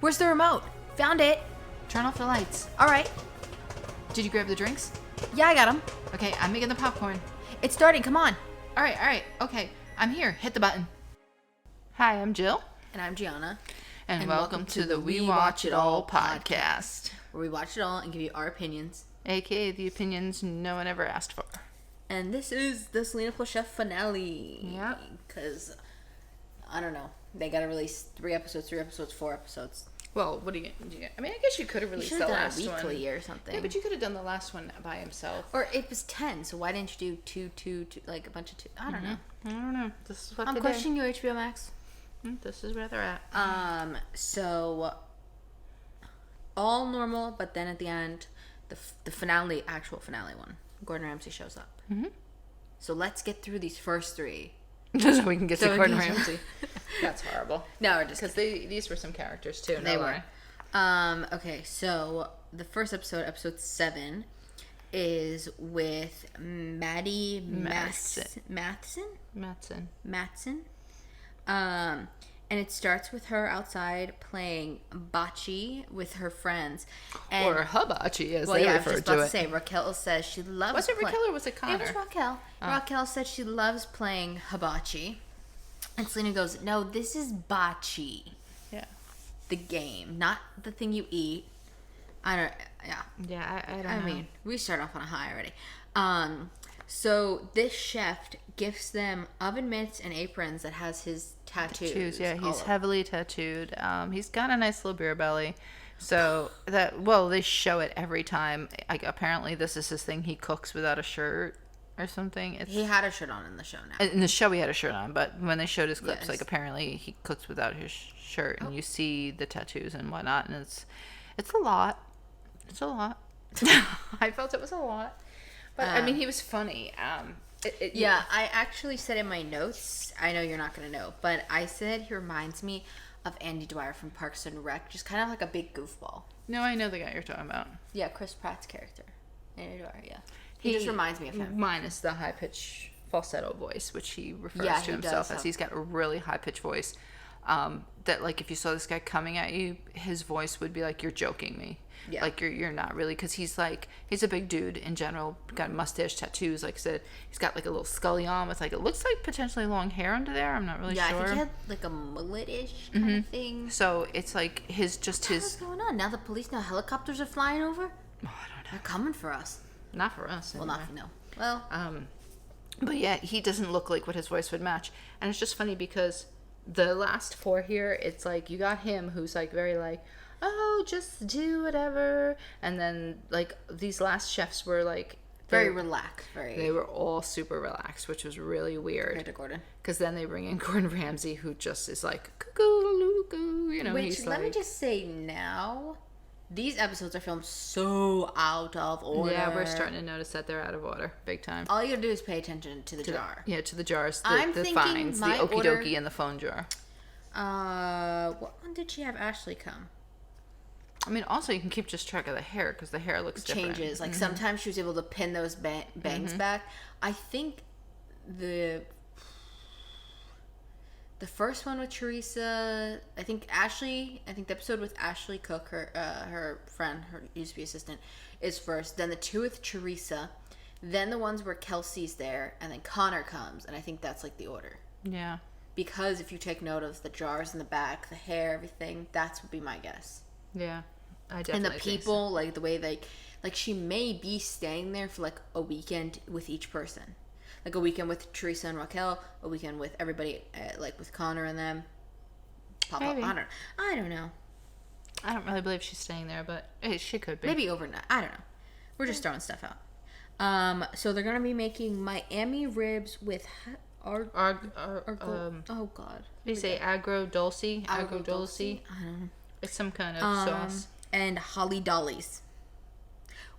Where's the remote? Found it. Turn off the lights. All right. Did you grab the drinks? Yeah, I got them. Okay, I'm making the popcorn. It's starting. Come on. All right. Okay, I'm here. Hit the button. Hi, I'm Jill. And I'm Gianna. And welcome to the We Watch It All podcast. Where we watch it all and give you our opinions. AKA the opinions no one ever asked for. And this is the Selena Chef finale. Yeah. Because, I don't know. They got to release 3 episodes, 4 episodes. Well, what do you get? I mean, I guess you could have released the last one. You should have done it weekly or something. Yeah, but you could have done the last one by himself. Or it was 10, so why didn't you do two, like a bunch of 2? I don't know. I don't know. This is what I'm they questioning you, HBO Max. This is where they're at. So all normal, but then at the end, the finale, actual finale one, Gordon Ramsay shows up. Mm-hmm. So let's get through these first 3. Just so we can get to Gordon Ramsay. That's horrible. No, we're just because these were some characters too. They were. Okay, so the first episode 7, is with Maddie Matson. And it starts with her outside playing bocce with her friends. Or hibachi, as they refer to it. I was just about to say, Raquel says she loves... Was it Raquel or was it Connor? It was Raquel. Oh. Raquel said she loves playing hibachi. And Selena goes, no, this is bocce. Yeah. The game, not the thing you eat. I don't know. I mean, we start off on a high already. So this chef gifts them oven mitts and aprons that has his tattoos. Yeah, he's heavily tattooed. He's got a nice little beer belly. So they show it every time. Apparently this is his thing. He cooks without a shirt or something. He had a shirt on in the show now. In the show he had a shirt on, but when they showed his clips, apparently he cooks without his shirt, and you see the tattoos and whatnot, and it's a lot. It's a lot. I felt it was a lot. But, I mean, he was funny. I actually said in my notes, I know you're not going to know, but I said he reminds me of Andy Dwyer from Parks and Rec, just kind of like a big goofball. No, I know the guy you're talking about. Yeah, Chris Pratt's character. Andy Dwyer, yeah. He just reminds me of him. Minus the high-pitched falsetto voice, which he refers to himself as. He's got a really high-pitched voice. That, like, if you saw this guy coming at you, his voice would be like, you're joking me. Yeah. Like, you're not really, because he's a big dude in general, got mustache, tattoos, like I said. He's got, like, a little scully on with, like, it looks like potentially long hair under there. I'm not really sure. Yeah, I think he had, like, a mullet-ish kind of thing. So, it's, like, what's going on? Now the police, helicopters are flying over? Oh, I don't know. They're coming for us. Not for us, anyway. Well, but, yeah, he doesn't look like what his voice would match. And it's just funny because the last 4 here, it's, like, you got him who's, like, very, like, oh, just do whatever. And then, like, these last chefs were, like... Very relaxed. They were all super relaxed, which was really weird. Compared to Gordon. Because then they bring in Gordon Ramsay, who just is like, cuckoo, you know, which, let me just say now, these episodes are filmed so out of order. Yeah, we're starting to notice that they're out of order, big time. All you gotta do is pay attention to the jar. To the jars, I'm the thinking fines, the okie dokie in the phone jar. What one did she have Ashley come? I mean, also you can keep just track of the hair because the hair looks different. Changes. Like sometimes she was able to pin those bangs back. I think the first one with Teresa, I think the episode with Ashley Cook, her friend, her used to be assistant, is first. Then the 2 with Teresa. Then the ones where Kelsey's there, and then Connor comes, and I think that's like the order. Yeah. Because if you take note of the jars in the back, the hair, everything, that would be my guess. Yeah, I definitely and the think people, so. Like the way like she may be staying there for like a weekend with each person, like a weekend with Teresa and Raquel, a weekend with everybody, like with Connor and them. Maybe. I don't know. I don't really believe she's staying there, but she could be. Maybe overnight. I don't know. We're just throwing stuff out. So they're gonna be making Miami ribs with oh God. What do you say? Agro dulce? Agro dulce? I don't know. It's some kind of sauce. And Holly Dollies.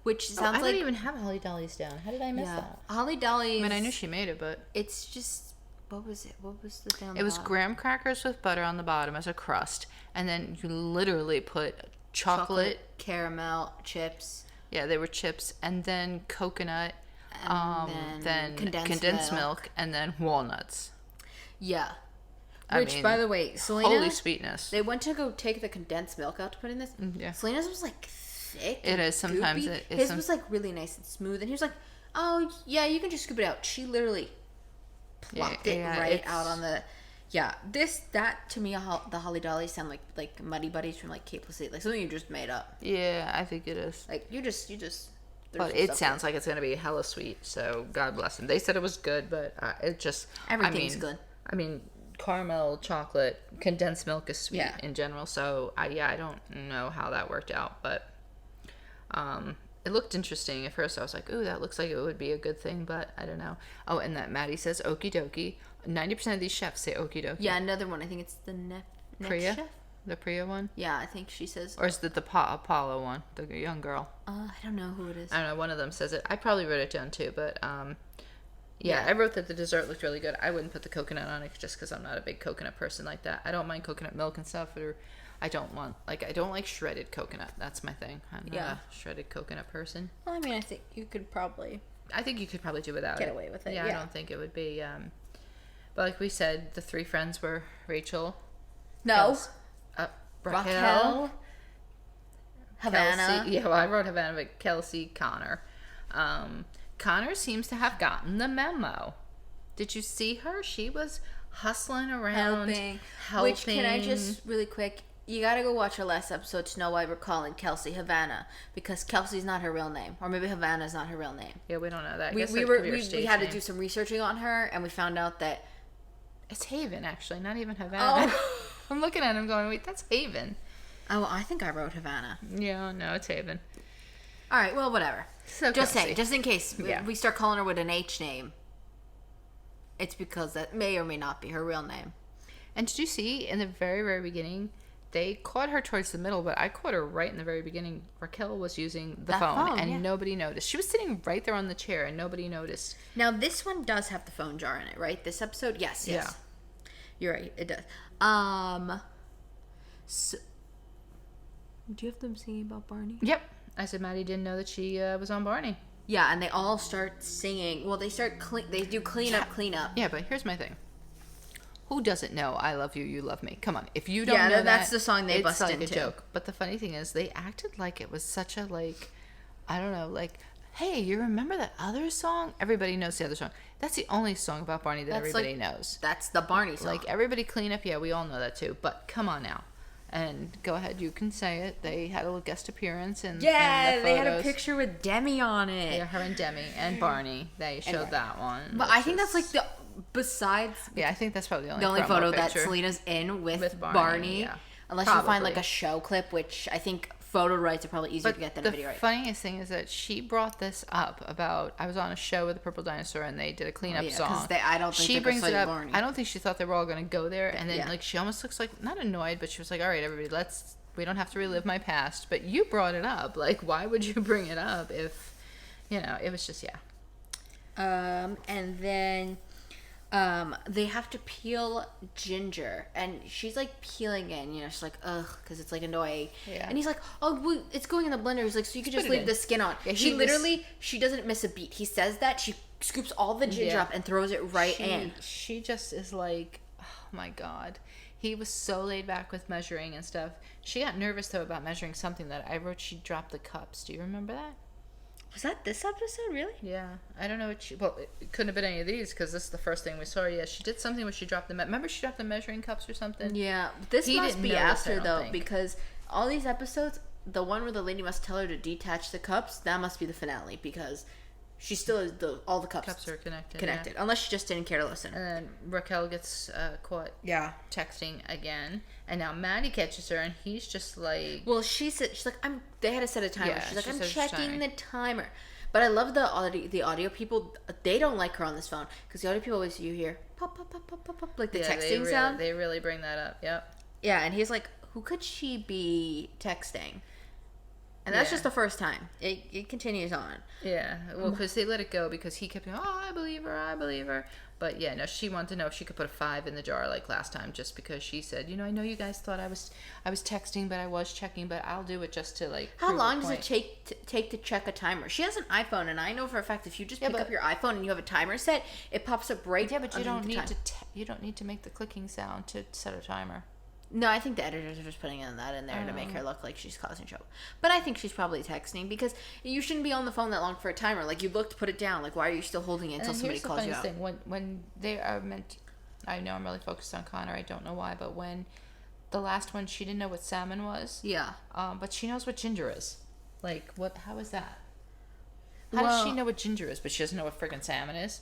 Which sounds like... I don't even have Holly Dollies down. How did I miss that? Holly Dollies... I mean, I knew she made it, but... It's just... What was it? What was the thing on the It was bottom? graham crackers with butter on the bottom as a crust. And then you literally put chocolate... caramel, chips. Yeah, they were chips. And then coconut. And then condensed milk. And then walnuts. Yeah. Which, by the way, Selena... Holy sweetness. They went to go take the condensed milk out to put in this. Yeah. Selena's was, like, thick. It is. Sometimes goopy. His was, like, really nice and smooth. And he was like, oh, yeah, you can just scoop it out. She literally plopped it right out on the... Yeah, that to me, the Holly Dollies sound like Muddy Buddies from like Kate Plus 8, like something you just made up. Yeah, I think it is. Like you just. But it sounds like it's gonna be hella sweet. So God bless them. They said it was good, but it just everything's good. I mean, caramel, chocolate, condensed milk is sweet in general. So I don't know how that worked out, but it looked interesting. At first, I was like, "Ooh, that looks like it would be a good thing," but I don't know. Oh, and that Maddie says "okie dokie." 90% of these chefs say okie dokie. Yeah, another one. I think it's the Priya? Chef. The Priya one? Yeah, I think she says. Or is it the Apollo one? The young girl? I don't know who it is. I don't know. One of them says it. I probably wrote it down too, but yeah, I wrote that the dessert looked really good. I wouldn't put the coconut on it just because I'm not a big coconut person like that. I don't mind coconut milk and stuff, or I don't like shredded coconut. That's my thing. I'm not a shredded coconut person. Well, I mean, I think you could probably do without it. Get away with it. Yeah, I don't think it would be. But like we said, the three friends were Rachel. No. Raquel. Havana. Kelsey. Yeah, well, I wrote Havana, but Kelsey, Connor. Connor seems to have gotten the memo. Did you see her? She was hustling around, helping. Which, can I just, really quick, you gotta go watch our last episode to know why we're calling Kelsey Havana, because Kelsey's not her real name, or maybe Havana's not her real name. Yeah, we don't know that. We had to do some researching on her, and we found out that it's Haven, actually, not even Havana. Oh. I'm looking at him going, wait, that's Haven. Oh, I think I wrote Havana. Yeah, no, it's Haven. All right, well, whatever. So just saying, just in case we start calling her with an H name, it's because that may or may not be her real name. And did you see in the very, very beginning, they caught her towards the middle, but I caught her right in the very beginning. Raquel was using the phone, and nobody noticed. She was sitting right there on the chair, and nobody noticed. Now, this one does have the phone jar in it, right? This episode? Yes. Yeah. You're right. It does. So, do you have them singing about Barney? Yep. I said Maddie didn't know that she was on Barney. Yeah, and they all start singing. Well, they do clean up. Yeah, but here's my thing. Who doesn't know I Love You, You Love Me? Come on. If you don't know that, that's the song they bust into. It's like a joke. But the funny thing is, they acted like it was such a, like, I don't know, like, hey, you remember that other song? Everybody knows the other song. That's the only song about Barney that everybody knows. That's the Barney song. Like, everybody clean up. Yeah, we all know that too. But come on now. And go ahead, you can say it. They had a little guest appearance in they had a picture with Demi on it. Yeah, her and Demi and Barney. They showed that one. But I think that's like the besides. Yeah, I think that's probably the only photo that Selena's in with Barney. Yeah. Unless you find like a show clip, which I think photo rights are probably easier to get than a video right. The funniest thing is that she brought this up about, I was on a show with the Purple Dinosaur and they did a cleanup song. I don't think she brings it up. Barney. I don't think she thought they were all going to go there. And then like she almost looks like, not annoyed, but she was like, all right, everybody, we don't have to relive my past. But you brought it up. Like, why would you bring it up if, it was just, and then they have to peel ginger, and she's like peeling it, and she's like, ugh, because it's like annoying. Yeah. And he's like, oh, well, it's going in the blender. He's like, so you could just leave the skin on. Yeah, she doesn't miss a beat. He says that, she scoops all the ginger up and throws it in. She just is like, oh my God. He was so laid back with measuring and stuff. She got nervous though about measuring something that I wrote she dropped the cups. Do you remember that? Was that this episode, really? Yeah. I don't know what it couldn't have been any of these because this is the first thing we saw. Yeah, she did something where she dropped remember she dropped the measuring cups or something? Yeah. This must be after, though, because all these episodes, the one where the lady must tell her to detach the cups, that must be the finale because she still is all the cups are connected. Unless she just didn't care to listen. And then Raquel gets caught texting again. And now Maddie catches her, and he's just like... Well, she's like, they had to set a timer. Yeah, she's like, I'm checking the timer. But I love the audio people. They don't like her on this phone. Because the audio people always, you hear pop, pop, pop, pop, pop, pop, like the texting sound. They really bring that up, yep. Yeah, and he's like, who could she be texting? And that's just the first time. It continues on. Yeah. Well, because they let it go because he kept going, oh, I believe her. But yeah, no, she wanted to know if she could put a 5 in the jar like last time, just because she said, I know you guys thought I was texting, but I was checking, but I'll do it just to like. How long does it take to check a timer? She has an iPhone, and I know for a fact if you just pick up your iPhone and you have a timer set, it pops up right. Yeah, but you don't need to make the clicking sound to set a timer. No, I think the editors are just putting that in there to make her look like she's causing trouble. But I think she's probably texting because you shouldn't be on the phone that long for a timer. Like, you looked, put it down. Like, why are you still holding it until somebody calls you out? Thing. When they are meant, I know I'm really focused on Connor. I don't know why, but when the last one, she didn't know what salmon was. Yeah. But she knows what ginger is. Like, what? How is that? How does she know what ginger is, but she doesn't know what friggin' salmon is?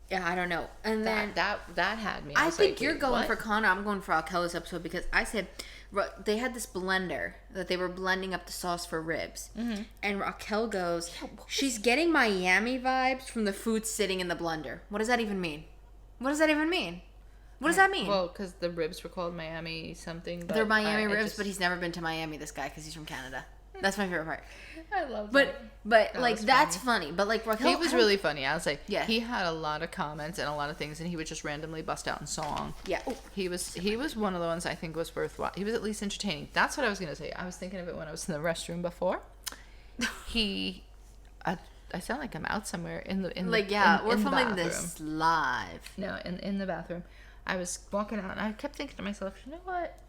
Yeah, I don't know. And then that had me. I think you're going for Connor. I'm going for Alkella's episode because I said they had this blender that they were blending up the sauce for ribs. Mm-hmm. And Raquel goes, she's getting Miami vibes from the food sitting in the blender. What does that even mean? What does that mean? Well, because the ribs were called Miami something. They're Miami ribs, but he's never been to Miami, this guy, because he's from Canada. That's my favorite part. I love that. But like, that's funny. But like, Raquel, he was really funny. I was like, yeah. He had a lot of comments and a lot of things, and he would just randomly bust out in song. Yeah. Oh. He was one of the ones I think was worthwhile. He was at least entertaining. That's what I was gonna say. I was thinking of it when I was in the restroom before. I sound like I'm out somewhere in the we're filming this live. No, in the bathroom. I was walking out and I kept thinking to myself, you know what?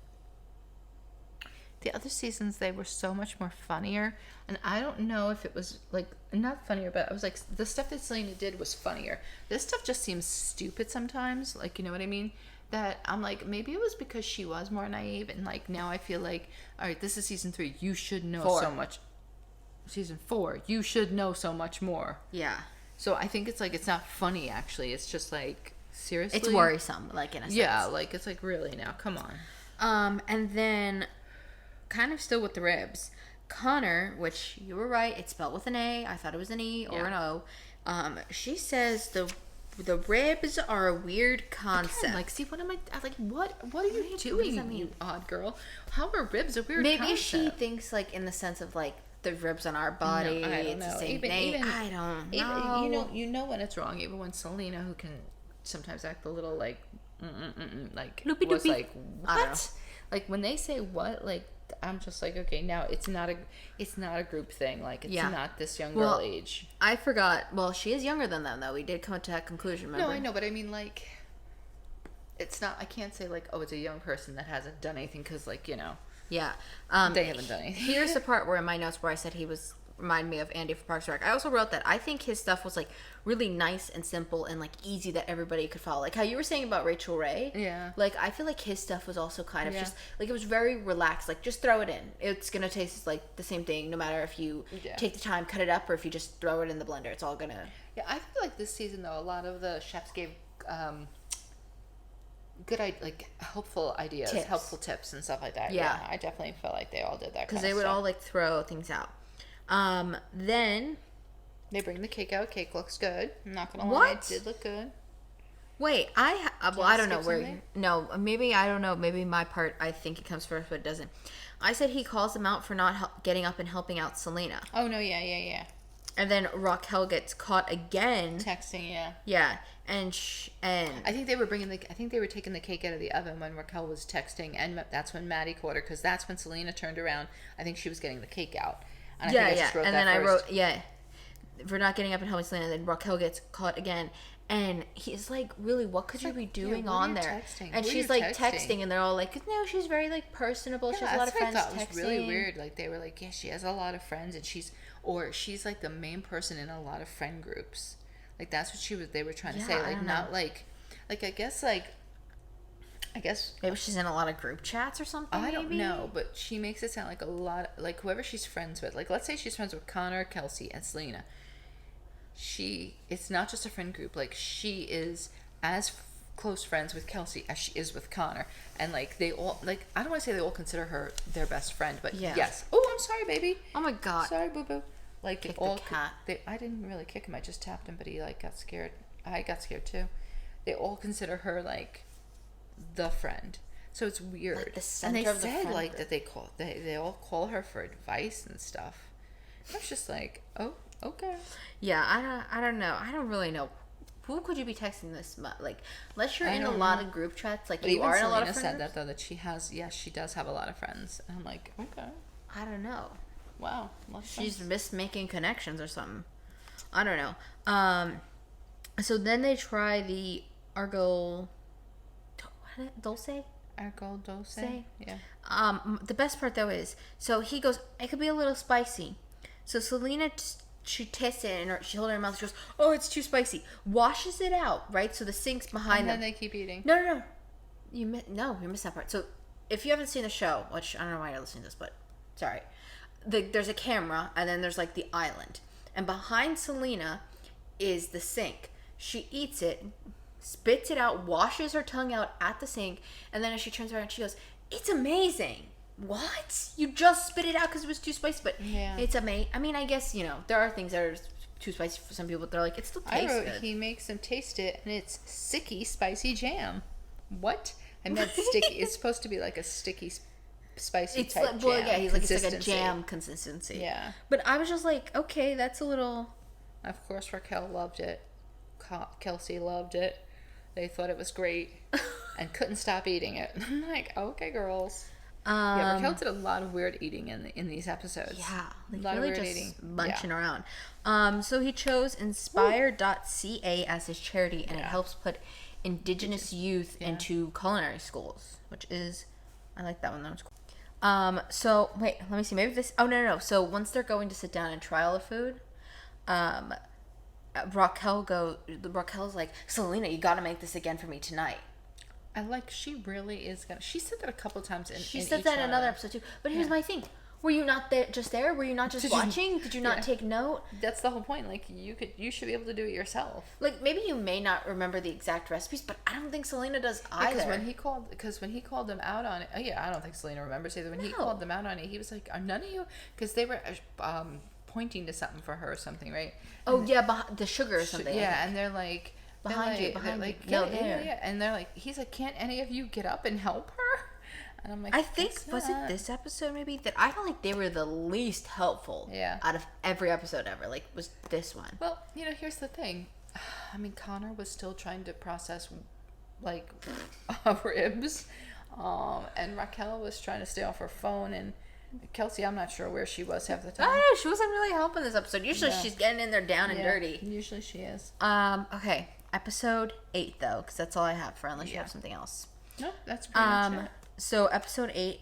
The other seasons, they were so much more funnier. And I don't know if it was, like, not funnier, but I was like, the stuff that Selena did was funnier. This stuff just seems stupid sometimes. Like, you know what I mean? That I'm like, maybe it was because she was more naive. And, like, now I feel like, all right, this is season 3. You should know so much. Season 4. You should know so much more. Yeah. So I think it's, like, it's not funny, actually. It's just, like, seriously? It's worrisome, like, in a sense. Yeah, like, it's like, really now? Come on. And then, kind of still with the ribs, Connor, which you were right, it's spelled with an A. I thought it was an E or an O. She says the ribs are a weird concept. Again, like, see, what am I like? What are you doing, you odd girl? How are ribs a weird Maybe concept? She thinks, like, in the sense of, like, the ribs on our body. No, I don't it's know. The same thing. I don't know. You know when it's wrong. Even when Selena, who can sometimes act a little like, like, loopy was doopy. Like, what? Like, when they say what, like, I'm just like, okay, now it's not a group thing. Like, it's not this young girl age. I forgot. Well, she is younger than them, though. We did come to that conclusion, remember? No, I know, but I mean, like, it's not, I can't say, like, oh, it's a young person that hasn't done anything, because, like, you know. Yeah. They haven't done anything. Here's the part where in my notes where I said he was remind me of Andy from Parks and Rec. I also wrote that I think his stuff was like really nice and simple and like easy that everybody could follow. Like how you were saying about Rachel Ray. Yeah. Like I feel like his stuff was also kind of just like it was very relaxed. Like just throw it in. It's gonna taste like the same thing no matter if you take the time, cut it up, or if you just throw it in the blender. It's all gonna. Yeah, I feel like this season though a lot of the chefs gave good like helpful ideas, helpful tips and stuff like that. Yeah, I definitely felt like they all did that because they would all like throw things out. Then they bring the cake out. Cake looks good. I'm not gonna lie, it did look good. Wait, I don't know where. No, maybe I don't know. Maybe my part. I think it comes first, but it doesn't. I said he calls him out for not getting up and helping out Selena. Oh no, yeah. And then Raquel gets caught again texting. Yeah, and I think they were taking the cake out of the oven when Raquel was texting, and that's when Maddie caught her because that's when Selena turned around. I think she was getting the cake out. And I wrote for not getting up and helping Selena. And then Raquel gets caught again, and he's like, "Really, what could you be doing on there?" And she's like texting, and they're all like, "No, she's very like personable. She has a lot of friends." I thought it was really weird. Like they were like, "Yeah, she has a lot of friends, and she's like the main person in a lot of friend groups." Like that's what they were trying to say. Like not like I guess maybe she's in a lot of group chats or something. I don't know, but she makes it sound like a lot, like whoever she's friends with. Like let's say she's friends with Connor, Kelsey, and Selena. It's not just a friend group. Like she is as close friends with Kelsey as she is with Connor, and like they all like I don't want to say they all consider her their best friend, but yes. Oh, I'm sorry, baby. Oh my god. Sorry, boo boo. Like kick the cat. I didn't really kick him. I just tapped him, but he like got scared. I got scared too. They all consider her like the friend. So it's weird. Like the and they center of the said friend like group. that they all call her for advice and stuff. I was just like, oh, okay. Yeah, I don't know. I don't really know. Who could you be texting this much? Like, unless you're I in a don't lot know. of group chats, like But you even are in a lot Selena of friend said groups? that though, that she has, yes, she does have a lot of friends. And I'm like, okay, I don't know. wow, lots of She's friends. missed making connections or something. I don't know. So then they try the Argo Dulce. Argo Dulce. Say. Yeah. The best part though is, so he goes, it could be a little spicy. So Selena, she tastes it and she holds it in her mouth. She goes, oh, it's too spicy. Washes it out, right? So the sink's behind And them. then they keep eating. No. You missed that part. So if you haven't seen the show, which I don't know why you're listening to this, but sorry. There's a camera and then there's like the island. And behind Selena is the sink. She eats it, spits it out, washes her tongue out at the sink, and then as she turns around, she goes, it's amazing. What? You just spit it out because it was too spicy, but Yeah. it's amazing. I mean, I guess, there are things that are too spicy for some people, but they're like, it still I tastes wrote, good. he makes them taste it, and it's sticky, spicy jam. What? I meant sticky. It's supposed to be like a sticky, spicy It's type like, well, jam. yeah, he's like, it's like a consistency. jam consistency. Yeah. But I was just like, okay, that's a little... Of course, Raquel loved it. Kelsey loved it. They thought it was great and couldn't stop eating it. I'm like, okay, girls. Yeah, Raquel did a lot of weird eating in these episodes. Yeah, like a lot really of weird just eating. munching around. So he chose Inspire.ca as his charity, and it helps put Indigenous youth into culinary schools, which is, I like that one. That was cool. So wait, let me see. Maybe this. Oh no. So once they're going to sit down and try all the food, Raquel's like, Selena, you got to make this again for me tonight. She really is gonna. She said that a couple times in. She in said each that in one of another them. episode too. But here's my thing: were you not there? Just there? Were you not just watching? Did you not take note? That's the whole point. Like you should be able to do it yourself. Like maybe you may not remember the exact recipes, but I don't think Selena does either. Because when he called them out on it, I don't think Selena remembers either. When he called them out on it, he was like, "Are none of you?" Because they were pointing to something for her or something, right? Oh yeah, the sugar or something. Yeah, and they're like. Behind you. Yeah. And they're like, he's like, can't any of you get up and help her? And I'm like, I think, was it this episode maybe? That I felt like they were the least helpful out of every episode ever. Like, was this one. Well, here's the thing. I mean, Connor was still trying to process, like, ribs. And Raquel was trying to stay off her phone. And Kelsey, I'm not sure where she was half the I time. don't know. She wasn't really helping this episode. Usually she's getting in there down and dirty. Usually she is. Okay. Episode 8, though, because that's all I have for unless you have something else. Nope, that's pretty much it. So, episode 8,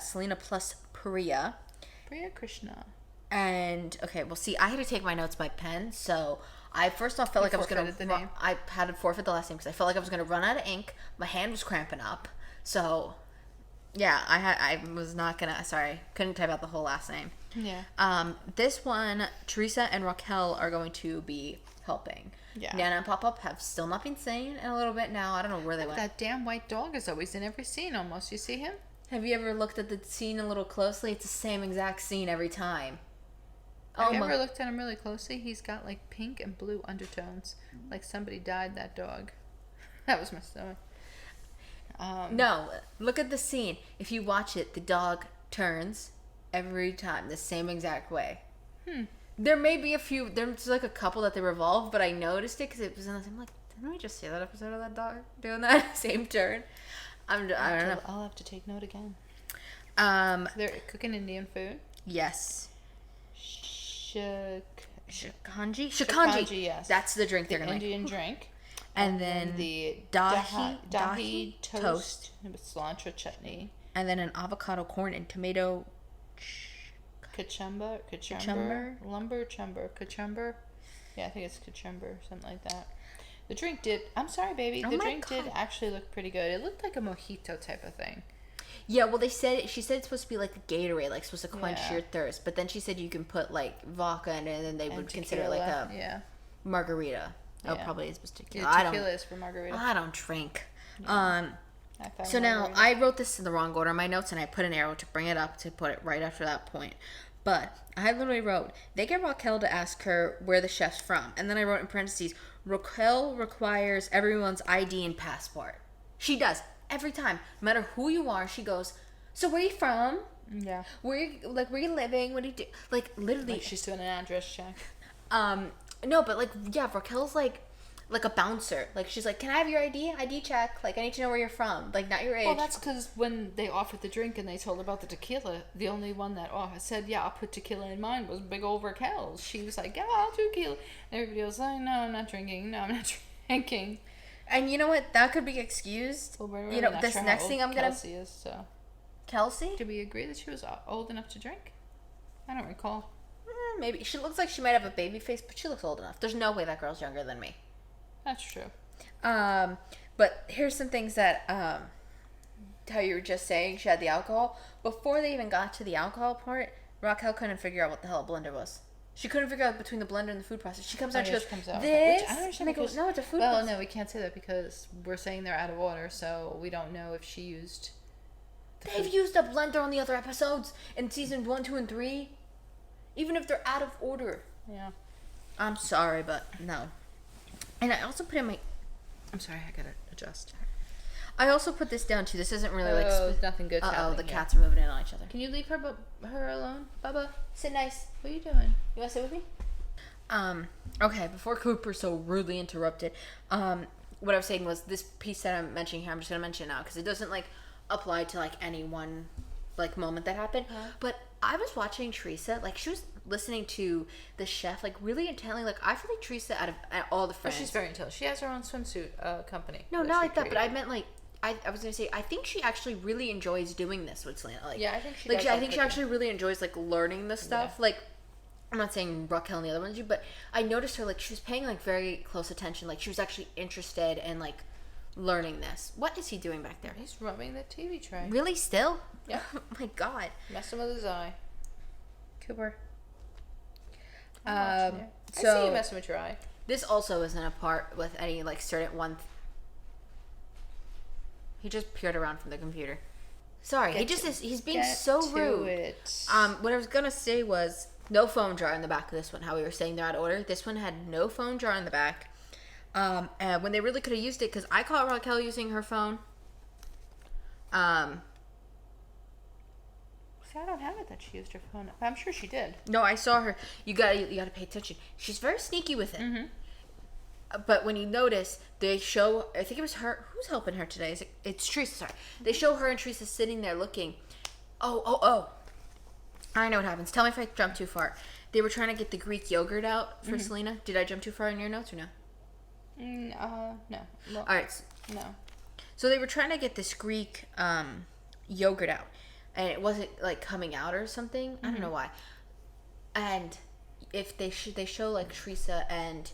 Selena plus Priya. Priya Krishna. And, okay, well, see, I had to take my notes by pen, so I first off felt like I was going to... I had to forfeit the last name because I felt like I was going to run out of ink. My hand was cramping up. So, yeah, I was not going to... Sorry, couldn't type out the whole last name. Yeah. This one, Teresa and Raquel are going to be helping. Yeah. Nana and Pop-Up have still not been seen in a little bit now. I don't know where they went. That damn white dog is always in every scene almost. You see him? Have you ever looked at the scene a little closely? It's the same exact scene every time. Have you ever looked at him really closely? He's got like pink and blue undertones. Like somebody dyed that dog. That was my stomach. No, look at the scene. If you watch it, the dog turns every time the same exact way. There may be a few, there's like a couple that they revolve, but I noticed it because it was in the same, like, didn't we just see that episode of that dog doing that same turn? I don't know. I'll have to take note again. They're cooking Indian food. Yes. Shikanji, yes. That's the drink they're going to make. Indian drink. And then the dahi toast with cilantro chutney. And then an avocado, corn, and tomato... Kachumber. Yeah, I think it's kachumber, something like that. The drink did. I'm sorry, baby. The drink did actually look pretty good. It looked like a mojito type of thing. Yeah, well, she said it's supposed to be like a Gatorade, like supposed to quench your thirst. But then she said you can put like vodka in it, and then they would consider it like a margarita. Oh, probably is supposed to tequila. Yeah, tequila is for margarita. I don't drink. Yeah. So now I wrote this in the wrong order in my notes, and I put an arrow to bring it up to put it right after that point. But I literally wrote, they get Raquel to ask her where the chef's from. And then I wrote in parentheses, Raquel requires everyone's ID and passport. She does. every time, no matter who you are, she goes, "So where you from? Yeah. Where you living? What do you do?" Like literally, Like she's doing an address check. No, but like yeah, Raquel's like a bouncer. Like she's like, "Can I have your ID check? Like I need to know where you're from. Like not your age." Well, that's because when they offered the drink and they told about the tequila, the only one that said, "Yeah, I'll put tequila in mine," was big old Raquel. She was like, "Yeah, I'll do tequila." And everybody was like, "No, I'm not drinking. No, I'm not drinking." And you know what? That could be excused. Well, we're you know, not this sure next how thing old I'm gonna. Kelsey is, so. Kelsey? Did we agree that she was old enough to drink? I don't recall. Maybe she looks like she might have a baby face, but she looks old enough. There's no way that girl's younger than me. That's true. But here's some things that how you were just saying she had the alcohol. Before they even got to the alcohol part, Raquel couldn't figure out what the hell a blender was. She couldn't figure out between the blender and the food processor. She comes out, she goes, comes out. "This." Which I don't understand and I go, because, "No, it's a food." Well, no, we can't say that because we're saying they're out of order, so we don't know if she used. They've used a blender on the other episodes in season 1, 2, and 3. Even if they're out of order. Yeah. I'm sorry, but no. And I also put in my. I'm sorry, I gotta adjust. I also put this down too. This isn't really like. Nothing good. Oh, the cats are moving in on each other. Can you leave her alone, Bubba? Sit nice. What are you doing? You want to sit with me? Okay, before Cooper so rudely interrupted, what I was saying was this piece that I'm mentioning here, I'm just going to mention it now because it doesn't, like, apply to, like, any one, like, moment that happened. But I was watching Teresa, like, she was listening to the chef, like, really intently. Like, I feel like Teresa, out of all the friends. Oh, she's very intelligent. She has her own swimsuit company. No, not like that, but I meant, like, I was going to say, I think she actually really enjoys doing this with Selena. Like, yeah, I think she like, does. I think she actually really enjoys, like, learning the stuff. Yeah. Like, I'm not saying Raquel and the other ones do, but I noticed her, like, she was paying, like, very close attention. Like, she was actually interested in, like, learning this. What is he doing back there? He's rubbing the TV tray. Really? Still? Yeah. Oh, my God. Messing with his eye. Cooper. I see you messing with your eye. This also isn't a part with any, like, certain one. He just peered around from the computer. Sorry, he's being so rude. What I was gonna say was no foam jar in the back of this one. How we were saying they're out of order. This one had no foam jar in the back. And when they really could have used it, because I caught Raquel using her phone. See, I don't have it that she used her phone. I'm sure she did. No, I saw her. You gotta pay attention. She's very sneaky with it. Mm-hmm. But when you notice, they show, I think it was her, who's helping her today? It's Teresa, sorry. They show her and Teresa sitting there looking. Oh. I know what happens. Tell me if I jump too far. They were trying to get the Greek yogurt out for Selena. Did I jump too far in your notes or no? No. All right. No. So they were trying to get this Greek yogurt out. And it wasn't, like, coming out or something. I don't know why. And if they show, like, Teresa and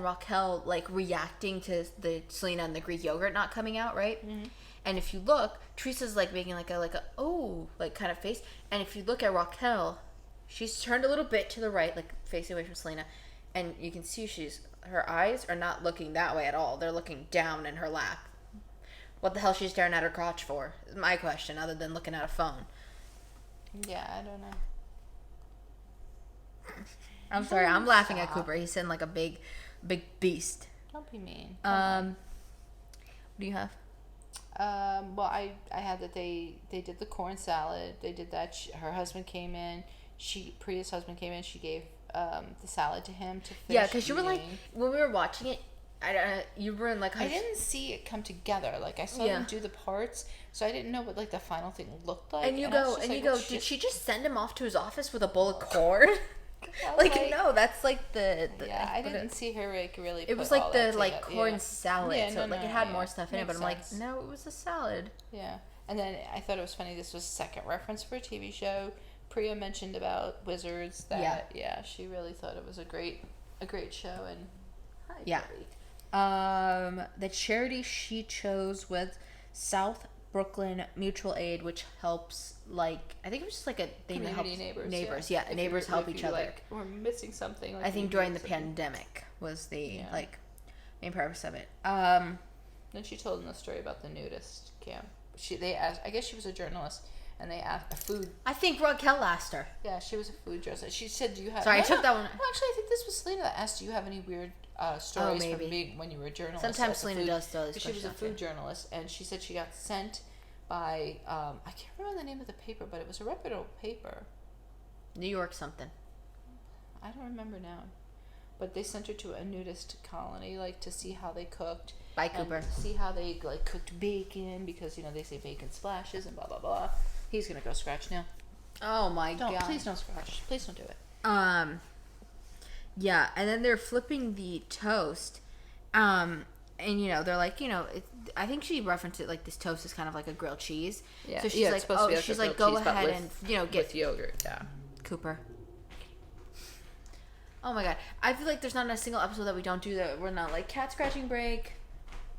Raquel, like, reacting to the Selena and the Greek yogurt not coming out, right? Mm-hmm. And if you look, Teresa's, like, making like a oh, like, kind of face. And if you look at Raquel, she's turned a little bit to the right, like, facing away from Selena. And you can see her eyes are not looking that way at all. They're looking down in her lap. What the hell she's staring at her crotch for? Is my question, other than looking at a phone. Yeah, I don't know. I'm sorry, I'm laughing at Cooper. He's sitting like a big beast. Don't be mean. What do you have? Well, I had that they did the corn salad. They did that. Her husband came in. Priya's husband came in. She gave the salad to him to finish. Yeah, because you were like, when we were watching it, you were in like. I didn't see it come together. Like I saw them do the parts, so I didn't know what like the final thing looked like. And you go, did she just send him off to his office with a bowl of corn? Like no, that's like the yeah. I didn't see her like really. It was like the like corn salad, yeah, so like it had more stuff in it. But sense. I'm like, no, it was a salad. Yeah, and then I thought it was funny. This was second reference for a TV show. Priya mentioned about wizards. That she really thought it was a great show. And the charity she chose was South Brooklyn Mutual Aid, which helps, like, I think it was just like a thing that helps neighbors. Yeah, neighbors help each other. Like, we're missing something. Like I think during the pandemic was the like main purpose of it. Then she told them the story about the nudist camp. I guess she was a journalist. and they asked a food. I think Raquel asked her. Yeah, she was a food journalist. She said, "Do you have?" Sorry, I took that one. No, actually, I think this was Selena that asked, "Do you have any weird stories from being when you were a journalist?" Sometimes Selena does throw these questions. She was a food too. journalist, and she said she got sent by I can't remember the name of the paper, but it was a reputable paper. New York something. I don't remember now. But they sent her to a nudist colony, like, to see how they cooked. By Cooper. See how they, like, cooked bacon, because, you know, they say bacon splashes and blah, blah, blah. He's gonna go scratch now. Oh, my God. Please don't scratch. Please don't do it. Yeah, and then they're flipping the toast. And, you know, they're like, you know, I think she referenced it, like, this toast is kind of like a grilled cheese. Yeah. So she's like, oh, she's like, go ahead and, you know, get... With yogurt, yeah. Cooper. Oh my God. I feel like there's not a single episode that we don't do that. We're not like cat scratching break.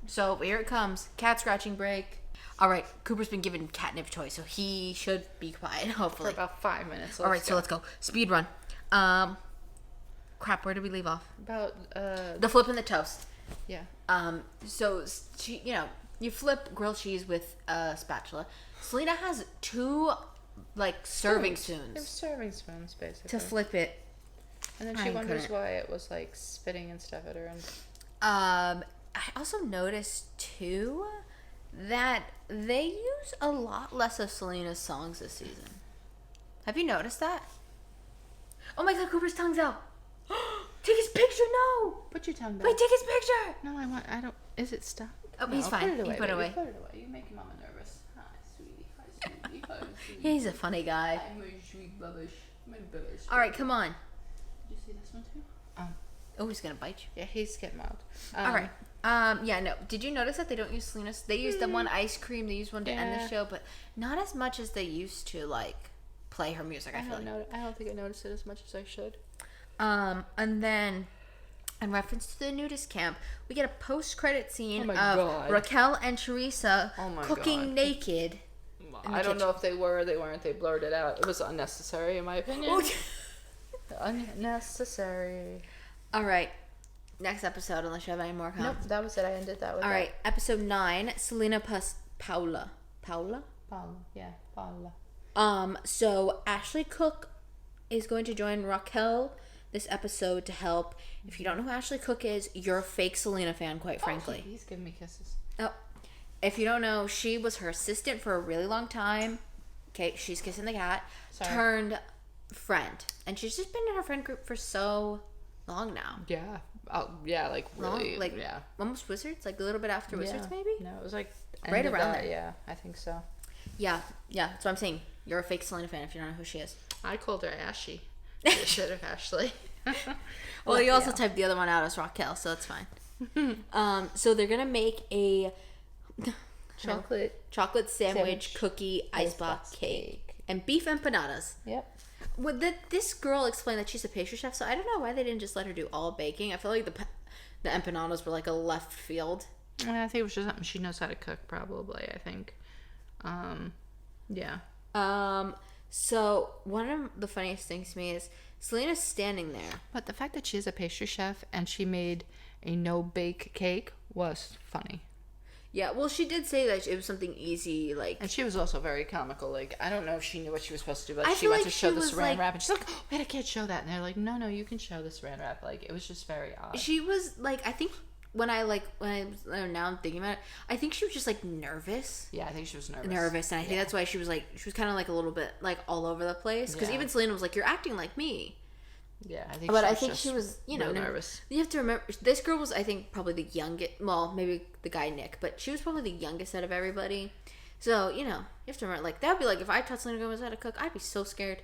So here it comes. Cat scratching break. All right. Cooper's been given catnip toys, so he should be quiet, hopefully. For about 5 minutes. All right, so let's go. Speed run. Crap, where did we leave off? About, the flip and the toast. Yeah. So, she, you know, you flip grilled cheese with a spatula. Selena has 2, like, serving spoons. They're serving spoons, basically. To flip it. And then she wonders why it was like spitting and stuff at her. And I also noticed too that they use a lot less of Selena's songs this season. Have you noticed that? Oh my God, Cooper's tongue's out. Take his picture, no! Put your tongue back. Wait, take his picture! No, I don't, is it stuck? Oh, no, he's fine. Put it away, Put it away. Put it away. You're making Mama nervous. Hi, sweetie. Hi, sweetie. Hi, sweetie. Yeah, he's a funny guy. I'm a sweet bubbish. My bubbish. Alright, come on. Did you see this one too? Oh, he's gonna bite you. Yeah, he's getting mild. Alright. Yeah, no. Did you notice that they don't use Selena's? They use the one ice cream. They use one to end the show, but not as much as they used to, like, play her music, I feel like. I don't think I noticed it as much as I should. And then, in reference to the nudist camp, we get a post-credit scene of God. Raquel and Teresa cooking naked. I don't know if they were or they weren't. They blurred it out. It was unnecessary, in my opinion. Unnecessary. All right. Next episode, unless you have any more comments. Nope, that was it. I ended that with All right. Episode 9, Selena Paula. Yeah, Paula. So Ashley Cook is going to join Raquel this episode to help. If you don't know who Ashley Cook is, you're a fake Selena fan, quite frankly. He's giving me kisses. Oh. If you don't know, she was her assistant for a really long time. Okay, she's kissing the cat. Sorry. Turned friend. And she's just been in her friend group for so long now. Yeah. Yeah, like really. Long? Like, yeah. Almost Wizards? Like a little bit after Wizards, maybe? No, it was like right around there. Yeah, I think so. Yeah, that's what I'm saying. You're a fake Selena fan if you don't know who she is. I called her Ashy instead of Ashley. Well, you also typed the other one out as Raquel, so that's fine. So they're gonna make a chocolate sandwich cookie icebox cake and beef empanadas. Yep. Would this girl explain that she's a pastry chef? So I don't know why they didn't just let her do all baking. I feel like the empanadas were like a left field. I think it was just something she knows how to cook, probably. I think. Yeah. So one of the funniest things to me is Selena's standing there. But the fact that she is a pastry chef and she made a no-bake cake was funny. Yeah, well, she did say that it was something easy, like... And she was also very comical. Like, I don't know if she knew what she was supposed to do, but I she went like to show the saran like, wrap, and she's like, oh, wait, I can't show that. And they're like, no, you can show the saran wrap. Like, it was just very odd. She was, like, I think now I'm thinking about it, I think she was just, like, nervous. Yeah, I think she was nervous. And I think that's why she was kind of, like, a little bit, like, all over the place. Because even Selena was like, you're acting like me. Yeah, I think she was, you know, nervous. You have to remember, this girl was, I think, probably the youngest. Well, maybe the guy Nick, but she was probably the youngest out of everybody. So, you know, you have to remember, like, that would be like if I taught Selena Gomez how to cook, I'd be so scared.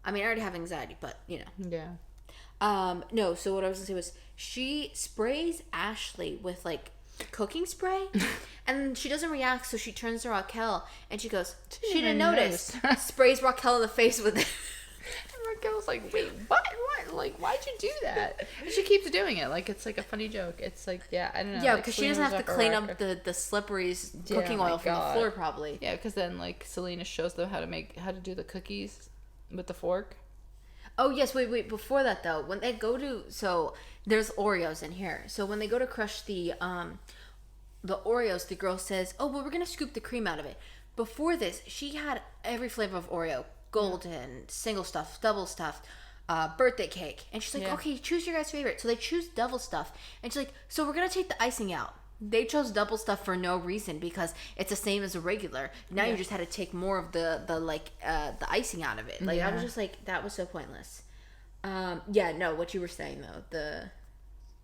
I mean, I already have anxiety, but you know. Yeah. No. So what I was gonna say was she sprays Ashley with like cooking spray, and she doesn't react. So she turns to Raquel and she goes, "She didn't notice." Sprays Raquel in the face with it. And Raquel's like, wait, what? Like, why'd you do that? And she keeps doing it. Like, it's like a funny joke. It's like, yeah, I don't know. Yeah, like, because she doesn't have to clean up the slippery cooking oil from the floor, probably. Yeah, because then, like, Selena shows them how to do the cookies with the fork. Oh, yes, wait, before that, though, when they go to, so, there's Oreos in here. So, when they go to crush the Oreos, the girl says, oh, well, we're going to scoop the cream out of it. before this, she had every flavor of Oreo. Golden, single stuffed, double stuffed, birthday cake. And she's like, okay, choose your guys' favorite. So they choose double stuff. And she's like, so we're going to take the icing out. They chose double stuff for no reason because it's the same as a regular. Now you just had to take more of the icing out of it. Like, I was just like, that was so pointless. What you were saying, though,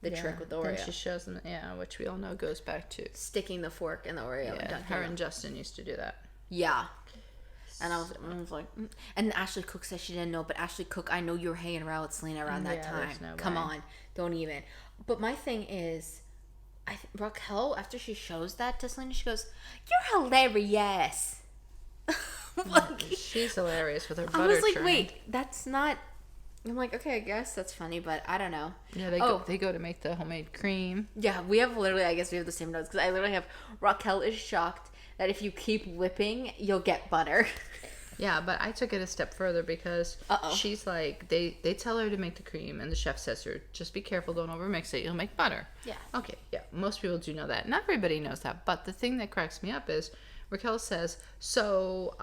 the trick with the Oreo. Then she shows them, which we all know goes back to sticking the fork in the Oreo. Yeah, and her and Justin used to do that. Yeah. And I was like, and Ashley Cook says she didn't know, but Ashley Cook, I know you were hanging around with Selena around that time. No Come on, don't even. But my thing is, Raquel, after she shows that to Selena, she goes, "You're hilarious." She's hilarious with her butter. I was like, churn. wait, that's not. I'm like, okay, I guess that's funny, but I don't know. Yeah, they go to make the homemade cream. Yeah, we have the same notes because I literally have Raquel is shocked that if you keep whipping, you'll get butter. Yeah, but I took it a step further because she's like, they tell her to make the cream, and the chef says to her, just be careful, don't overmix it, you'll make butter. Yeah. Okay, yeah, most people do know that. Not everybody knows that, but the thing that cracks me up is Raquel says, so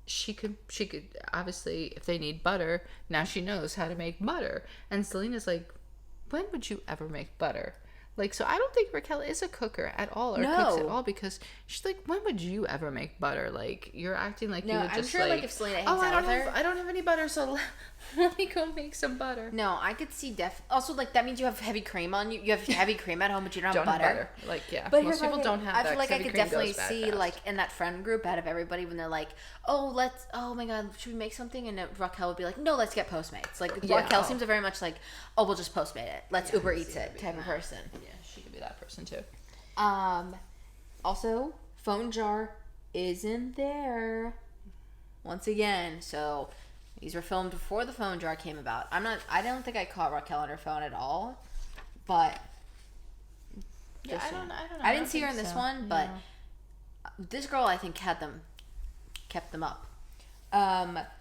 she could obviously, if they need butter, now she knows how to make butter. And Selena's like, when would you ever make butter? Like, so I don't think Raquel is a cooker at all or cooks at all because she's like, when would you ever make butter? Like, you're acting like you would just I'm sure like if Selena hangs out with her. I don't have any butter, so let me go make some butter. No, I could see also like that means you have heavy cream on you. You have heavy cream at home, but you don't have butter. Like, yeah, but most people don't have that. I feel like I could definitely see like in that friend group out of everybody when they're like, oh my god, should we make something? And Raquel would be like, no, let's get Postmates. Like Raquel seems very much like, oh, we'll just Postmate it. Let's Uber Eats it type of person. Yeah, she could be that person too. Also, phone jar isn't there once again. So these were filmed before the phone jar came about. I don't think I caught Raquel on her phone at all, but yeah, I don't know. I didn't see her in this one, but this girl I think kept them up.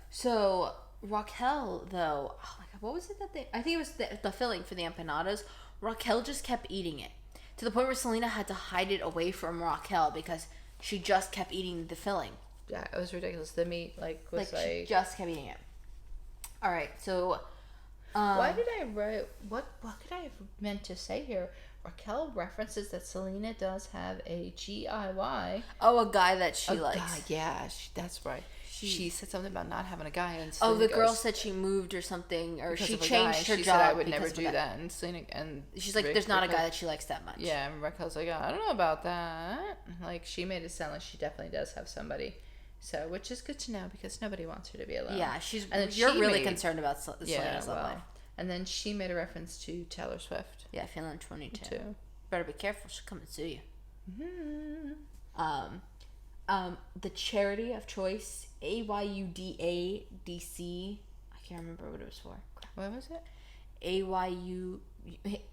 So Raquel though, oh my god, what was it that I think it was the filling for the empanadas. Raquel just kept eating it to the point where Selena had to hide it away from Raquel because she just kept eating the filling. Yeah, it was ridiculous. The meat was she just kept eating it. All right, so why did I write what could I have meant to say here? Raquel references that Selena does have a GIY. Oh, a guy that she likes. Guy, yeah, that's right. She said something about not having a guy, and Selena the girl said she moved or something, or she changed her job. She said I would never do that, and Selena and she's like, "There's not a guy that she likes that much." Yeah, and Raquel's like, "I don't know about that." Like she made it sound like she definitely does have somebody, so which is good to know because nobody wants her to be alone. Yeah, you're really concerned about Selena's love life. And then she made a reference to Taylor Swift. Yeah, feeling 22. Too. Better be careful; she'll come and sue you. Mm-hmm. The charity of choice, AYUDADC. I can't remember what it was for. What was it?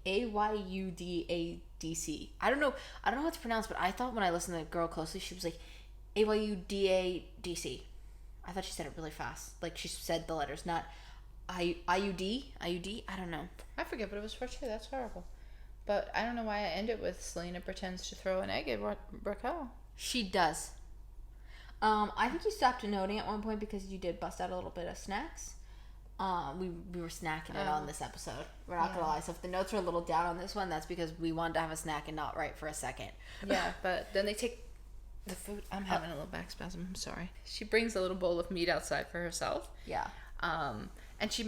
AYUDADC. I don't know how it's pronounced, but I thought when I listened to the girl closely, she was like AYUDADC. I thought she said it really fast. Like she said the letters, not IUD. I don't know. I forget what it was for too. That's horrible. But I don't know why I ended with Selena pretends to throw an egg at Raquel. She does. I think you stopped noting at one point because you did bust out a little bit of snacks. We were snacking it on this episode. We're not gonna lie. So if the notes are a little down on this one, that's because we wanted to have a snack and not write for a second. Yeah, but then they take the food. I'm having a little back spasm. I'm sorry. She brings a little bowl of meat outside for herself. Yeah. And she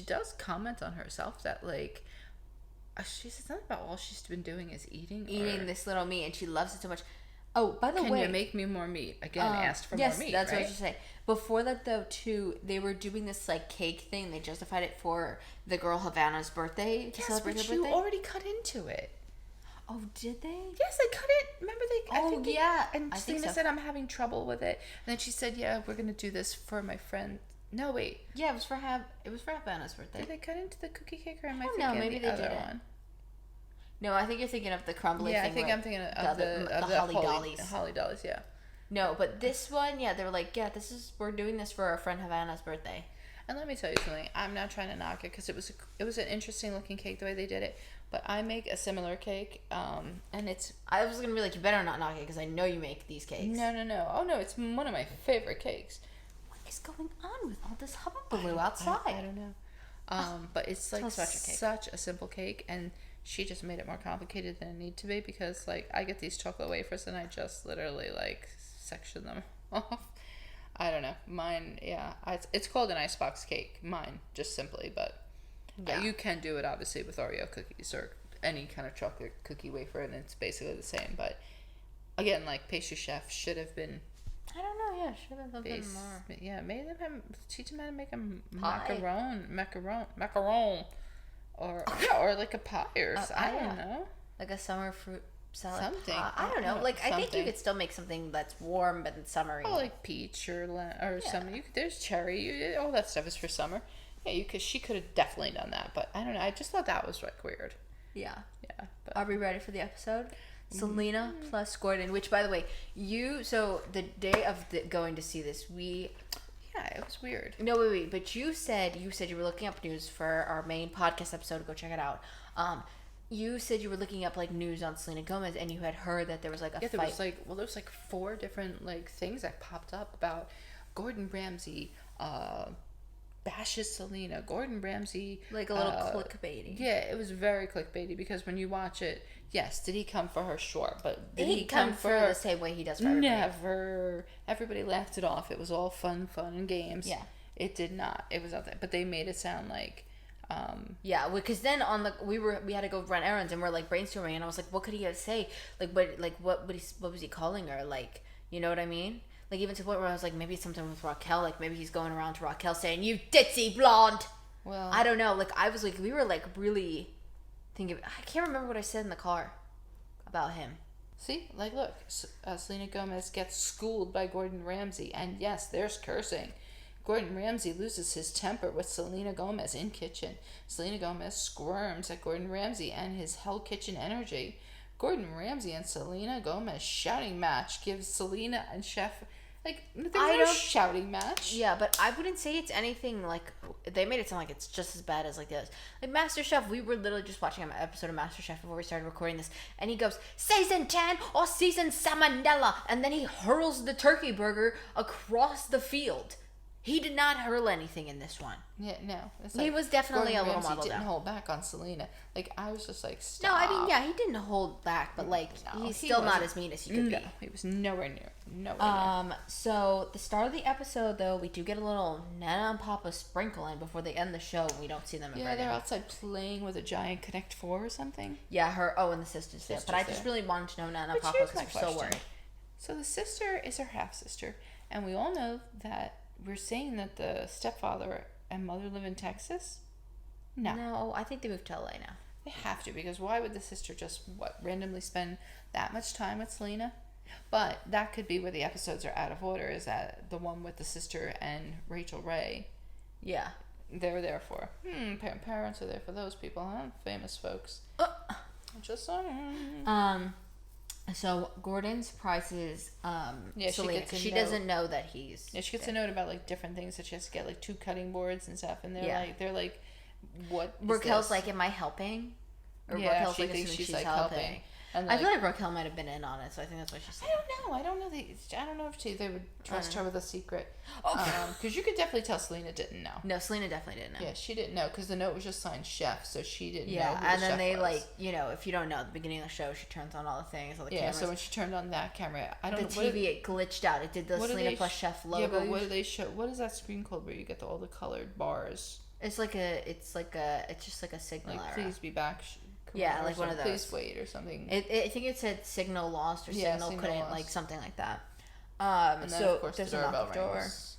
does comment on herself that like. She said something about all she's been doing is eating this little meat, and she loves it so much. Oh, by the way, can you make me more meat? Again, asked for more meat. Yes, that's what I was just saying. Before that, though, too, they were doing this like cake thing. They justified it for the girl Havana's birthday to celebrate her birthday. You already cut into it. Oh, did they? Yes, they cut it. Remember they? Oh, yeah. And Selena said, "I'm having trouble with it," and then she said, "Yeah, we're gonna do this for my friend." No, wait. Yeah, it was for Havana's birthday. Did they cut into the cookie cake, or am I thinking maybe the other one? No, I think you're thinking of the crumbly thing. Yeah, I think I'm thinking of the Holly Dollies. Holly Dollies, yeah. No, but this one, yeah, they were like, yeah, we're doing this for our friend Havana's birthday. And let me tell you something. I'm not trying to knock it because it was an interesting looking cake the way they did it. But I make a similar cake, and it's... I was gonna be like, you better not knock it because I know you make these cakes. No. Oh no, it's one of my favorite cakes. What is going on with all this hullabaloo outside? I don't know. But it's like such a simple cake, and she just made it more complicated than it need to be because like I get these chocolate wafers and I just literally like section them off. I don't know. Mine, it's called an icebox cake. Mine, just simply, but you can do it obviously with Oreo cookies or any kind of chocolate cookie wafer, and it's basically the same. But again, like pastry chef should have been. I don't know. Yeah, should have been more. Yeah, maybe teach them how to make a macaron, or like a pie or something. I don't know, like a summer fruit salad. Something. I don't know. Like I think you could still make something that's warm but summery. Oh, like peach or something. There's cherry. All that stuff is for summer. Yeah, she could have definitely done that, but I don't know. I just thought that was like weird. Yeah. Yeah. But. Are we ready for the episode? Selena plus Gordon, which by the way, so the day of going to see this, yeah, it was weird. No, wait, but you said you were looking up news for our main podcast episode. Go check it out. You said you were looking up like news on Selena Gomez, and you had heard that there was like a fight. There was like 4 different like things that popped up about Gordon Ramsay bashes Selena. Gordon Ramsay, like a little clickbaity. Yeah, it was very clickbaity because when you watch it, yes, did he come for her? Sure, but did he come for her the same way he does for everybody? Never. Everybody laughed it off. It was all fun and games. Yeah, it did not. It was out there, but they made it sound like. Yeah, because then we had to go run errands and we're like brainstorming, and I was like, what could he have to say? What was he calling her? Like, you know what I mean? Like, even to the point where I was like, maybe it's something with Raquel. Like, maybe he's going around to Raquel saying, you ditzy blonde. Well, I don't know. Like, I was like, we were like really thinking. I can't remember what I said in the car about him. See, like, look, Selena Gomez gets schooled by Gordon Ramsay, and yes, there's cursing. Gordon Ramsay loses his temper with Selena Gomez in kitchen. Selena Gomez squirms at Gordon Ramsay and his hell kitchen energy. Gordon Ramsay and Selena Gomez shouting match gives Selena and Chef like there's no shouting match. Yeah, but I wouldn't say it's anything like they made it sound like it's just as bad as like this. Like MasterChef, we were literally just watching an episode of MasterChef before we started recording this, and he goes season 10 or season salmonella, and then he hurls the turkey burger across the field. He did not hurl anything in this one. Yeah, no. It's he was definitely Gordon a little Ramsay muddled didn't down. hold back on Selena. Like, I was just like, stop. No, I mean, yeah, he didn't hold back, but like, he's still not as mean as he could be. He was nowhere near. So the start of the episode, though, we do get a little Nana and Papa sprinkle in before they end the show. We don't see them ever again. They're outside playing with a giant Connect 4 or something. Yeah, and the sister's there. But I just really wanted to know Nana and Papa because we're so worried. So the sister is her half-sister, and we all know that we're saying that the stepfather and mother live in Texas? No, I think they moved to LA now. They have to, because why would the sister just, randomly spend that much time with Selena? But that could be where the episodes are out of order, is that the one with the sister and Rachel Ray. Yeah. They're there for. Parents are there for those people, huh? Famous folks. Just saying. So Gordon surprises Selena. She doesn't know that he's. Yeah, she gets a note about like different things that she has to get, like 2 cutting boards and stuff, and they're like, what? Raquel's like, am I helping? Or Raquel's she thinks she's like helping. And I feel like Raquel might have been in on it, so I think that's why she's. I don't know. I don't know if they would trust her with a secret. Because you could definitely tell Selena didn't know. No, Selena definitely didn't know. Yeah, she didn't know because the note was just signed Chef, so she didn't know. Yeah, and then they was. If you don't know, at the beginning of the show, she turns on all the things, all the cameras. So when she turned on that camera, I don't know. The TV, it glitched out. It did the Selena plus Chef logo. Yeah, but what do they show? What is that screen called where you get all the colored bars? It's just like a signal. Like, please be back. Yeah, like one of those. Please wait or something. I think it said signal lost or signal couldn't lost. Like something like that. And then, so of course, there's the a knock on the door, rings.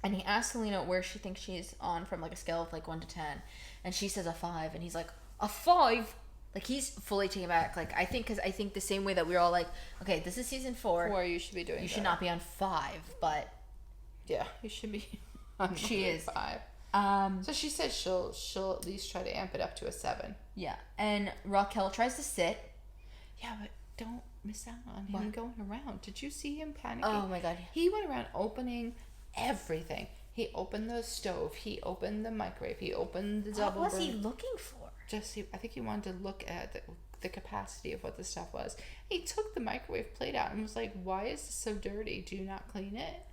and he asks Selena where she thinks she's on from like a scale of like 1 to 10, and she says a 5, and he's like, a 5? Like he's fully taken back. Like I think the same way that we're all like, okay, this is season 4. You should be doing. You should not be on 5, but yeah, you should be. On she is 5. So she says she'll at least try to amp it up to a 7. Yeah, and Raquel tries to sit. Yeah, but don't miss out on him going around. Did you see him panicking? Oh my god. He went around opening everything. He opened the stove. He opened the microwave. He opened the double. What was he looking for? I think he wanted to look at the capacity of what the stuff was. He took the microwave plate out and was like, "Why is this so dirty? Do you not clean it?"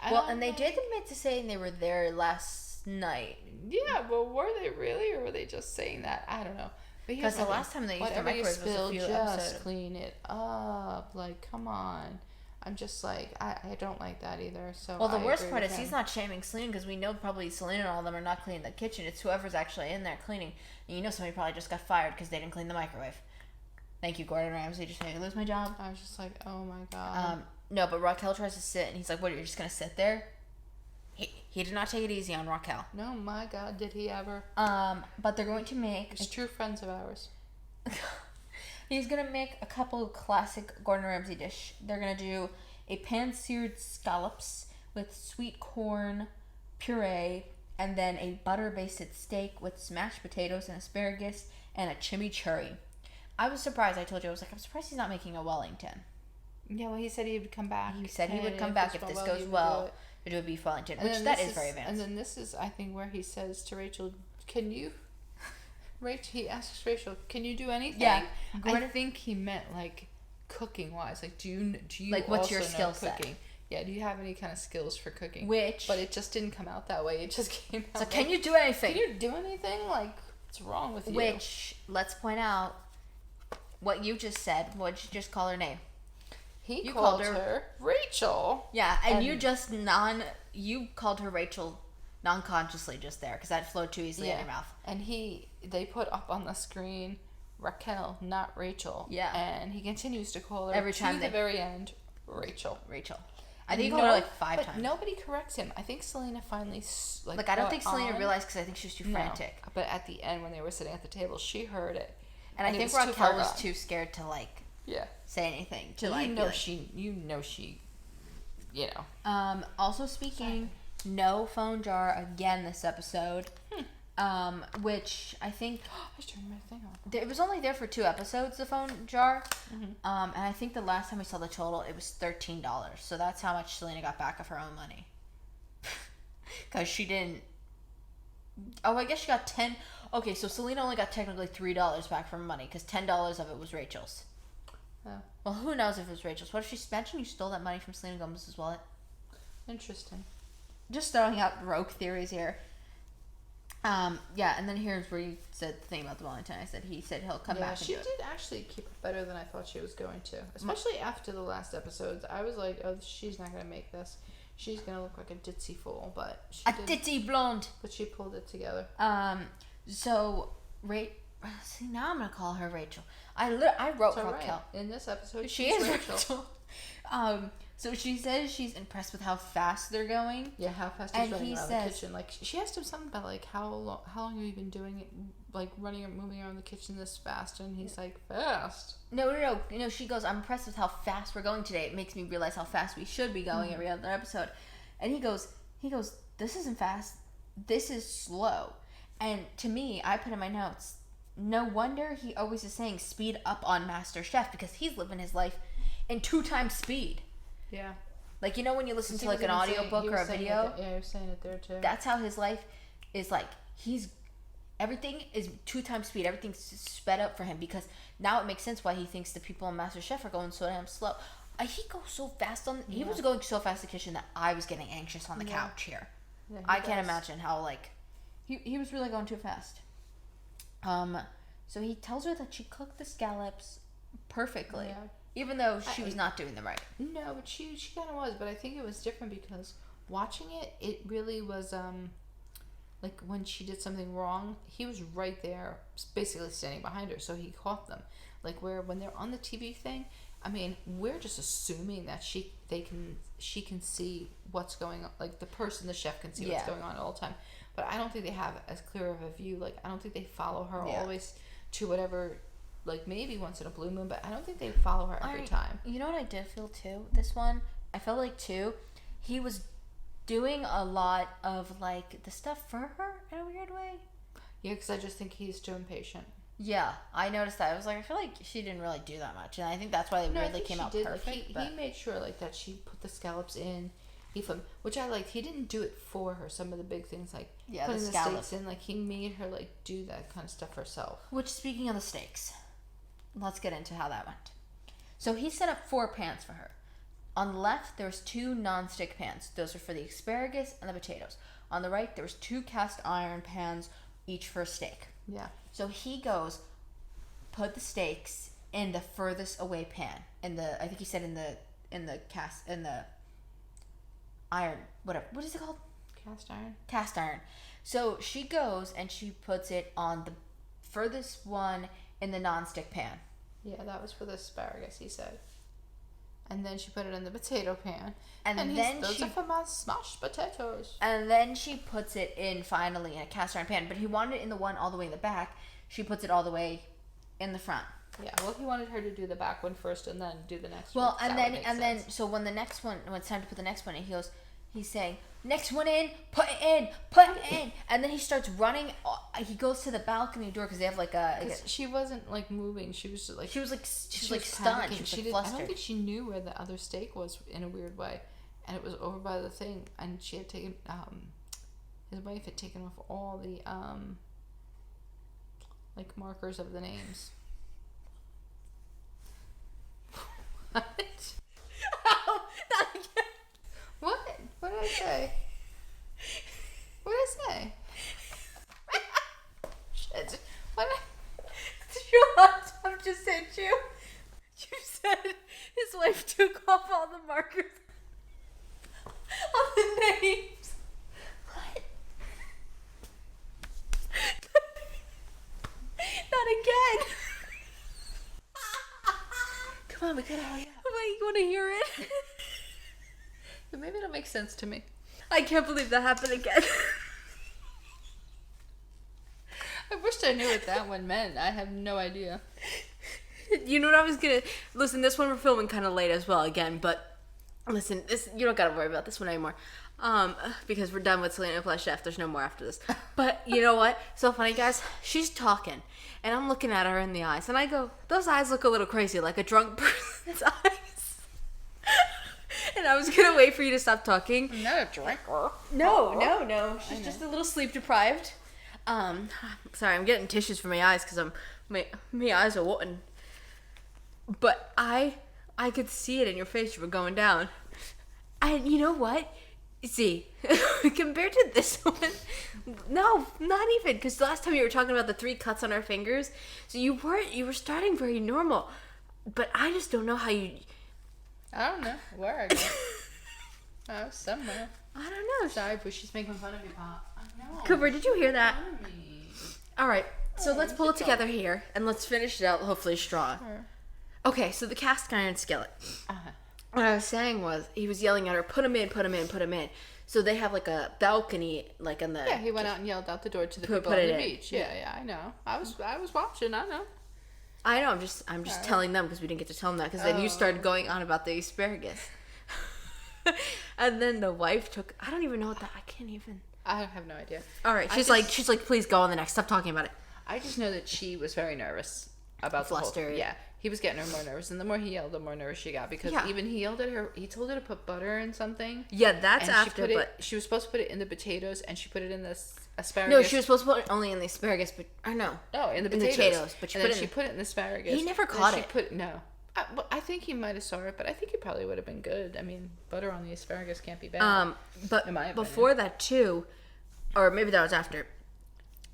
They did admit to saying they were there last night. Yeah, but were they really, or were they just saying that? I don't know. Because the last time they used the microwave was a few episodes. Just clean it up. Like, come on. I'm just like, I don't like that either. So well, the worst part is he's not shaming Selena, because we know probably Selena and all of them are not cleaning the kitchen. It's whoever's actually in there cleaning. And you know somebody probably just got fired because they didn't clean the microwave. Thank you, Gordon Ramsay. Just made me lose my job. I was just like, oh my god. No, but Raquel tries to sit, and he's like, what, you're just going to sit there? He did not take it easy on Raquel. No, my god, did he ever. But they're going to make... He's true friends of ours. He's going to make a couple of classic Gordon Ramsay dish. They're going to do a pan-seared scallops with sweet corn puree, and then a butter-basted steak with smashed potatoes and asparagus and a chimichurri. I was surprised. I told you, I was like, I'm surprised he's not making a Wellington. Yeah, well, he said he would come back. He said he would come back if this goes well to do a beef Wellington, which that is very advanced. And then this is, I think, where he says to Rachel, can you... he asks Rachel, can you do anything? Yeah. I think he meant, like, cooking-wise. Like, do you like, what's your skill set? Cooking? Yeah, do you have any kind of skills for cooking? But it just didn't come out that way. It just came out so, can you do anything? Can you do anything? Like, what's wrong with you? Which, let's point out, what you just said, what'd you just call her name? You called her Rachel. Yeah, and you called her Rachel non-consciously just there, because that flowed too easily in your mouth. And they put up on the screen Raquel, not Rachel. Yeah. And he continues to call her every time the very end, Rachel. I think he called her like 5 times. Nobody corrects him. I think Selena finally I don't think Selena realized, because I think she was too frantic. But at the end, when they were sitting at the table, she heard it. And I think Raquel was too scared to say anything. Also speaking, no phone jar again this episode. Which I think I turned my thing off. It was only there for 2 episodes, the phone jar. And I think the last time we saw the total, it was $13. So that's how much Selena got back of her own money. Because she didn't. Oh, I guess she got 10. Okay, so Selena only got technically $3 back from money, because $10 of it was Rachel's. Oh. Well, who knows if it was Rachel's? What if she mentioned you stole that money from Selena Gomez's wallet? Interesting. Just throwing out rogue theories here. Yeah, and then here's where you said the thing about the Valentine. He said he'll come back. She did actually keep it better than I thought she was going to. Especially after the last episodes. I was like, oh, she's not going to make this. She's going to look like a ditzy fool, but she didn't. Ditzy blonde. But she pulled it together. So, see, now I'm going to call her Rachel. I wrote Raquel. Right. In this episode, she is Rachel. So she says she's impressed with how fast they're going. Yeah, how fast he's running around the kitchen. Like, she asked him something about, like, how long have you been doing it, like, moving around the kitchen this fast? And he's like, fast? No. She goes, I'm impressed with how fast we're going today. It makes me realize how fast we should be going every other episode. And he goes, this isn't fast. This is slow. And to me, I put in my notes, no wonder he always is saying speed up on Master Chef, because he's living his life in 2 times speed. Yeah. Like, when you listen to, like, an audiobook or a video. Yeah, he was saying it there, too. That's how his life is, like, everything is 2 times speed. Everything's sped up for him, because now it makes sense why he thinks the people on Master Chef are going so damn slow. He goes so fast he was going so fast in the kitchen that I was getting anxious on the couch here. Yeah, I can't imagine how, like, he was really going too fast. So he tells her that she cooked the scallops perfectly. Yeah. Even though she was not doing them right. No, but she kind of was. But I think it was different because watching it really was, like, when she did something wrong, he was right there, basically standing behind her, so he caught them. Like, when they're on the TV thing, I mean, we're just assuming that she can see what's going on. Like, the chef can see what's going on all the time. But I don't think they have as clear of a view. Like, I don't think they follow her always to whatever... Like, maybe once in a blue moon, but I don't think they follow her every time. You know what I did feel, too? This one, I felt like, too, he was doing a lot of, like, the stuff for her in a weird way. Yeah, because I just think he's too impatient. Yeah, I noticed that. I was like, I feel like she didn't really do that much. And I think that's why they weirdly came out perfect. Like, he made sure, like, that she put the scallops in, He filmed, which I liked. He didn't do it for her. Some of the big things, like the putting the scallops steaks in, like he made her like do that kind of stuff herself. Which, speaking of the steaks, let's get into how that went. So he set up 4 pans for her. On the left, there was 2 non-stick pans. Those are for the asparagus and the potatoes. On the right, there was 2 cast iron pans, each for a steak. Yeah. So he goes, put the steaks in the furthest away pan. I think he said in the iron, whatever. What is it called? Cast iron. Cast iron. So she goes and she puts it on the furthest one in the non-stick pan. Yeah, that was for the asparagus, he said. And then she put it in the potato pan. And then those are for my smashed potatoes. And then she puts it in finally in a cast iron pan. But he wanted it in the one all the way in the back. She puts it all the way in the front. Yeah, well, he wanted her to do the back one first and then do the next one. Well, and then so when it's time to put the next one in, he's saying, next one in, put it in, and then he starts running. He goes to the balcony door because they have she wasn't like moving. She was like stunned. She was flustered. I don't think she knew where the other steak was in a weird way, and it was over by the thing. And she had taken his wife had taken off all the like markers of the names. What? Oh, not again. What? What did I say? What did I say? Shit. What? I'm just saying, you said his wife took off all the markers on the names. What? Not again. Come on, we gotta hurry up. Wait, you want to hear it? But maybe it'll make sense to me. I can't believe that happened again. I wished I knew what that one meant. I have no idea. You know what I was gonna... Listen, this one we're filming kind of late as well again, but... Listen, you don't gotta worry about this one anymore. Because we're done with Selena Chef. There's no more after this. But you know what? So funny, guys. She's talking, and I'm looking at her in the eyes, and I go, those eyes look a little crazy, like a drunk person's eyes. And I was gonna wait for you to stop talking. I'm not a drinker. No. She's just a little sleep deprived. Sorry, I'm getting tissues for my eyes because my eyes are watering. But I could see it in your face. You were going down. And you know what? See, compared to this one, no, not even. Because last time you were talking about the 3 cuts on our fingers, so you were starting very normal. But I just don't know how you. I don't know where I go. Oh, somewhere. I don't know. Sorry, but she's making fun of you, Pop. I know. Cooper, did you hear that? All right, so let's pull it together here and let's finish it out. Hopefully strong. Okay, so the cast iron skillet. What I was saying was, he was yelling at her, put him in. So they have like a balcony, like on the... Yeah, he went out and yelled out the door to the people on the beach. Yeah, I know. I was watching, I know. I'm just telling them because we didn't get to tell them that because then you started going on about the asparagus. And then the wife took... I don't even know what that... I can't even... I have no idea. All right, she's like, please go on the next. Stop talking about it. I just know that she was very nervous about the whole thing. Yeah. He was getting her more nervous, and the more he yelled, the more nervous she got because even he yelled at her. He told her to put butter in something. Yeah, that's after. She was supposed to put it in the potatoes, and she put it in the asparagus. No, she was supposed to put it only in the asparagus, but no, in the potatoes. But she put it in the asparagus. He never caught it. I think he might have saw it, but I think it probably would have been good. I mean, butter on the asparagus can't be bad. But before that too, or maybe that was after.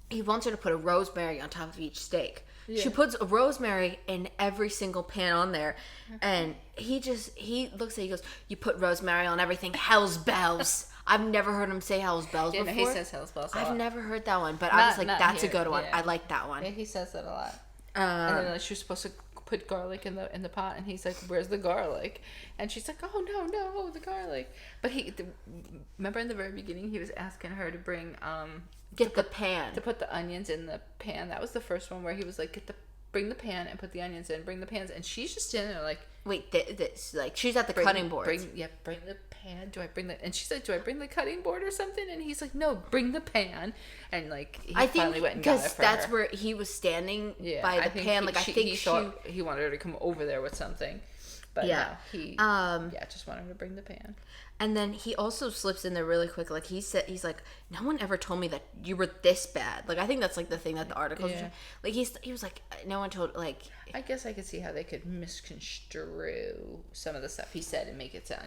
He wants her to put a rosemary on top of each steak. Yeah. She puts a rosemary in every single pan on there, and he looks at it, he goes, "You put rosemary on everything, hell's bells." I've never heard him say hell's bells before. No, he says hell's bells a lot. I've never heard that one, but I was like, that's a good one. Yeah. I like that one. Yeah, he says that a lot. And then she was supposed to put garlic in the pot, and he's like, "Where's the garlic?" And she's like, "Oh no, the garlic." But remember in the very beginning, he was asking her to bring Get the pan. To put the onions in the pan. That was the first one where he was like, bring the pan and put the onions in. Bring the pans. And she's just standing there like... Wait, like, she's at the cutting board. Bring the pan. Do I bring the... And she's like, do I bring the cutting board or something? And he's like, no, bring the pan. And, like, he finally went and got it for her. Because that's where he was standing by the pan. He thought he wanted her to come over there with something. But Yeah. no, he just wanted to bring the pan. And then he also slips in there really quick. Like he's like, no one ever told me that you were this bad. Like I think that's like the thing that the articles. Yeah. Like he was like, no one told. Like I guess I could see how they could misconstrue some of the stuff he said and make it sound,